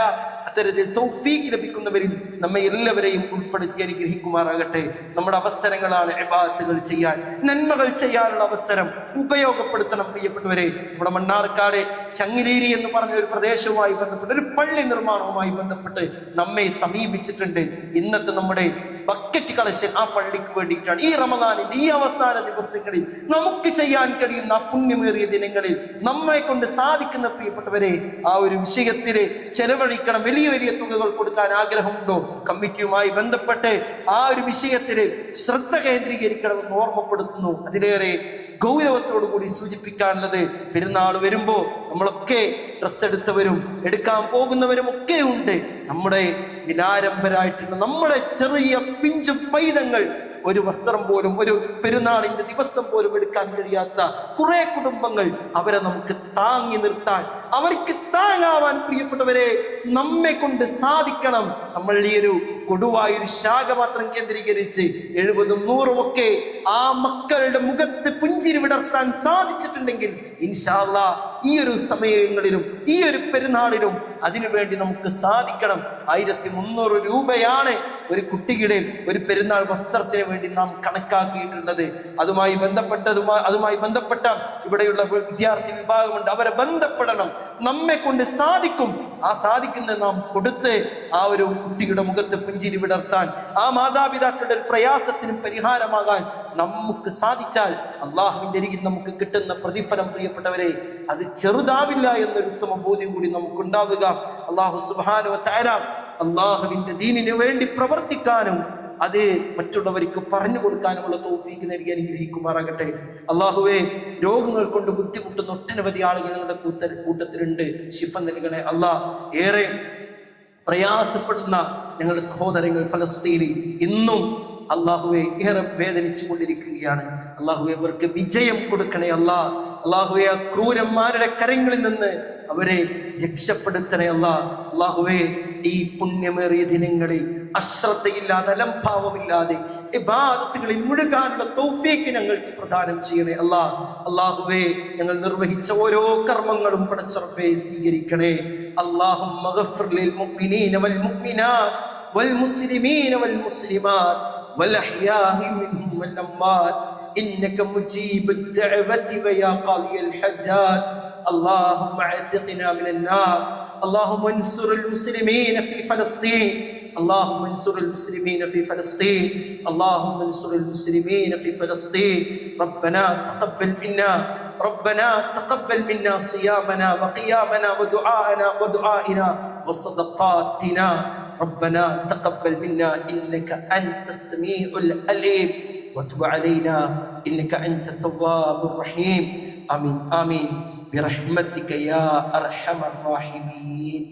അത്തരത്തിൽ തൗഫീഖ് ലഭിക്കുന്നവരിൽ നമ്മെ എല്ലാവരെയും ഉൾപ്പെടുത്തി അനുഗ്രഹിക്കുമാറാകട്ടെ. നമ്മുടെ അവസരങ്ങളാണ് ഇബാദത്തുകൾ ചെയ്യാൻ, നന്മകൾ ചെയ്യാനുള്ള അവസരം ഉപയോഗപ്പെടുത്തണം. പ്രിയപ്പെട്ടവരെ, നമ്മുടെ മണ്ണാർക്കാട് ചങ്ങിലേരി എന്ന് പറഞ്ഞ ഒരു പ്രദേശവുമായി ബന്ധപ്പെട്ട് ഒരു പള്ളി നിർമ്മാണവുമായി ബന്ധപ്പെട്ട് നമ്മെ സമീപിച്ചിട്ടുണ്ട്. ഇന്നത്തെ നമ്മുടെ ബക്കറ്റ് കളക്ഷൻ ആ പള്ളിക്ക് വേണ്ടിയിട്ടാണ്. ഈ റമദാനിന്റെ ഈ അവസാന ദിവസങ്ങളിൽ നമുക്ക് ചെയ്യാൻ കഴിയുന്ന പുണ്യമേറിയ ദിനങ്ങളിൽ നമ്മെ കൊണ്ട് സാധിക്കുന്ന പ്രിയപ്പെട്ടവരെ ആ ഒരു വിഷയത്തില് ചെലവഴിക്കണം. വലിയ വലിയ തുകകൾ കൊടുക്കാൻ ആഗ്രഹമുണ്ടോ? കമ്മിറ്റിയുമായി ബന്ധപ്പെട്ട് ആ ഒരു വിഷയത്തില് ശ്രദ്ധ കേന്ദ്രീകരിക്കണമെന്ന് ഓർമ്മപ്പെടുത്തുന്നു. അതിലേറെ ഗൗരവത്തോടു കൂടി സൂചിപ്പിക്കാനുള്ളത്, പെരുന്നാൾ വരുമ്പോ നമ്മളൊക്കെ ഡ്രസ്സ് എടുത്തവരും എടുക്കാൻ പോകുന്നവരും ഒക്കെ ഉണ്ട്. നമ്മുടെ വിനാരംഭരായിട്ടുള്ള നമ്മുടെ ചെറിയ പിഞ്ചു പൈതങ്ങൾ ഒരു വസ്ത്രം പോലും ഒരു പെരുന്നാളിന്റെ ദിവസം പോലും എടുക്കാൻ കഴിയാത്ത കുറെ കുടുംബങ്ങൾ, അവരെ നമുക്ക് താങ്ങി നിർത്താൻ, അവർക്ക് താങ്ങാവാൻ പ്രിയപ്പെട്ടവരെ നമ്മെ കൊണ്ട് സാധിക്കണം. നമ്മൾ ഈ ഒരു കൊടുവായൊരു ശാഖ മാത്രം കേന്ദ്രീകരിച്ച് 70 100 ഒക്കെ ആ മക്കളുടെ മുഖത്ത് പുഞ്ചിരി വിടർത്താൻ സാധിച്ചിട്ടുണ്ടെങ്കിൽ ഇൻഷാ അല്ലാഹ് ഈ ഒരു സമയങ്ങളിലും ഈ ഒരു പെരുന്നാളിലും അതിനുവേണ്ടി നമുക്ക് സാധിക്കണം. 1300 രൂപയാണ് ഒരു കുട്ടിയുടെ ഒരു പെരുന്നാൾ വസ്ത്രത്തിന് വേണ്ടി നാം കണക്കാക്കിയിട്ടുള്ളത്. അതുമായി ബന്ധപ്പെട്ട ഇവിടെയുള്ള വിദ്യാർത്ഥി വിഭാഗമുണ്ട്, അവരെ ബന്ധപ്പെടണം. നമ്മെ കൊണ്ട് സാധിക്കും. ആ സാധിക്കുന്നത് നാം കൊടുത്ത് ആ ഒരു കുട്ടിയുടെ മുഖത്ത് പുഞ്ചിരി വിടർത്താൻ, ആ മാതാപിതാക്കളുടെ ഒരു പ്രയാസത്തിനും പരിഹാരമാകാൻ നമുക്ക് സാധിച്ചാൽ അള്ളാഹുവിന്റെ അരികിൽ നമുക്ക് കിട്ടുന്ന പ്രതിഫലം പ്രിയപ്പെട്ടവരെ അത് ചെറുതാവില്ല എന്നൊരു ഉത്തമ ബോധ്യം കൂടി നമുക്കുണ്ടാവുക. അള്ളാഹു സുബ്ഹാനഹു വ തആല അള്ളാഹുവിന്റെ ദീനിന് വേണ്ടി പ്രവർത്തിക്കാനും അത് മറ്റുള്ളവർക്ക് പറഞ്ഞു കൊടുക്കാനുമുള്ള തൗഫീഖ് നൽകി അനുഗ്രഹിക്കുമാറാകട്ടെ. അള്ളാഹുവേ, രോഗങ്ങൾ കൊണ്ട് ബുദ്ധിമുട്ടുന്ന ഒട്ടനവധി ആളുകൾ ഞങ്ങളുടെ കൂട്ടത്തിലുണ്ട്. ശിഫ നൽകണേ അള്ളാഹ്. ഏറെ പ്രയാസപ്പെടുന്ന ഞങ്ങളുടെ സഹോദരങ്ങൾ ഫലസ്തീനിൽ ഇന്നും അള്ളാഹുവെ ഏറെ വേദനിച്ചു കൊണ്ടിരിക്കുകയാണ്. അള്ളാഹുവെ, അവർക്ക് വിജയം കൊടുക്കണേ അല്ലാഹ്. അള്ളാഹുവെ, ആ ക്രൂരന്മാരുടെ കരങ്ങളിൽ നിന്ന് അവരെ രക്ഷപ്പെടുത്തണേ അല്ലാഹ്. അള്ളാഹുവെ, ഈ പുണ്യമേറിയ ദിനങ്ങളിൽ അശ്രദ്ധയില്ലാതെ അലംഭാവമില്ലാതെ ഇബാദത്തുകളിൽ മുഴുകാനുള്ള തൗഫീഖ് ഞങ്ങൾക്ക് പ്രദാനം ചെയ്യണേ അല്ലാഹ്. അള്ളാഹുവേ, ഞങ്ങൾ നിർവഹിച്ച ഓരോ കർമ്മങ്ങളും പടച്ചറബേ സ്വീകരിക്കണേ. അല്ലാഹുമ്മ ഗഫിർ ലിൽ മുഅ്മിനീന വൽ മുഅ്മിനാത്ത് വൽ മുസ്ലിമീന വൽ മുസ്ലിമാത്ത് വൽ അഹ്യാഇ മിൻഹും വൽ അംവാത് ഇന്നക മുജീബുദ് ദഅവതി വയാ ഖാദിയൽ ഹജാത്ത്. اللهم اعتقنا من النار. اللهم انصر المسلمين في فلسطين. اللهم انصر المسلمين في فلسطين. اللهم انصر المسلمين في فلسطين. ربنا تقبل منا صيامنا وقيامنا ودعائنا وصدقاتنا. ربنا تقبل منا إنك أنت السميع العليم وتب علينا إنك أنت التواب الرحيم. آمين آمين برحمتك يا أرحم الراحمين.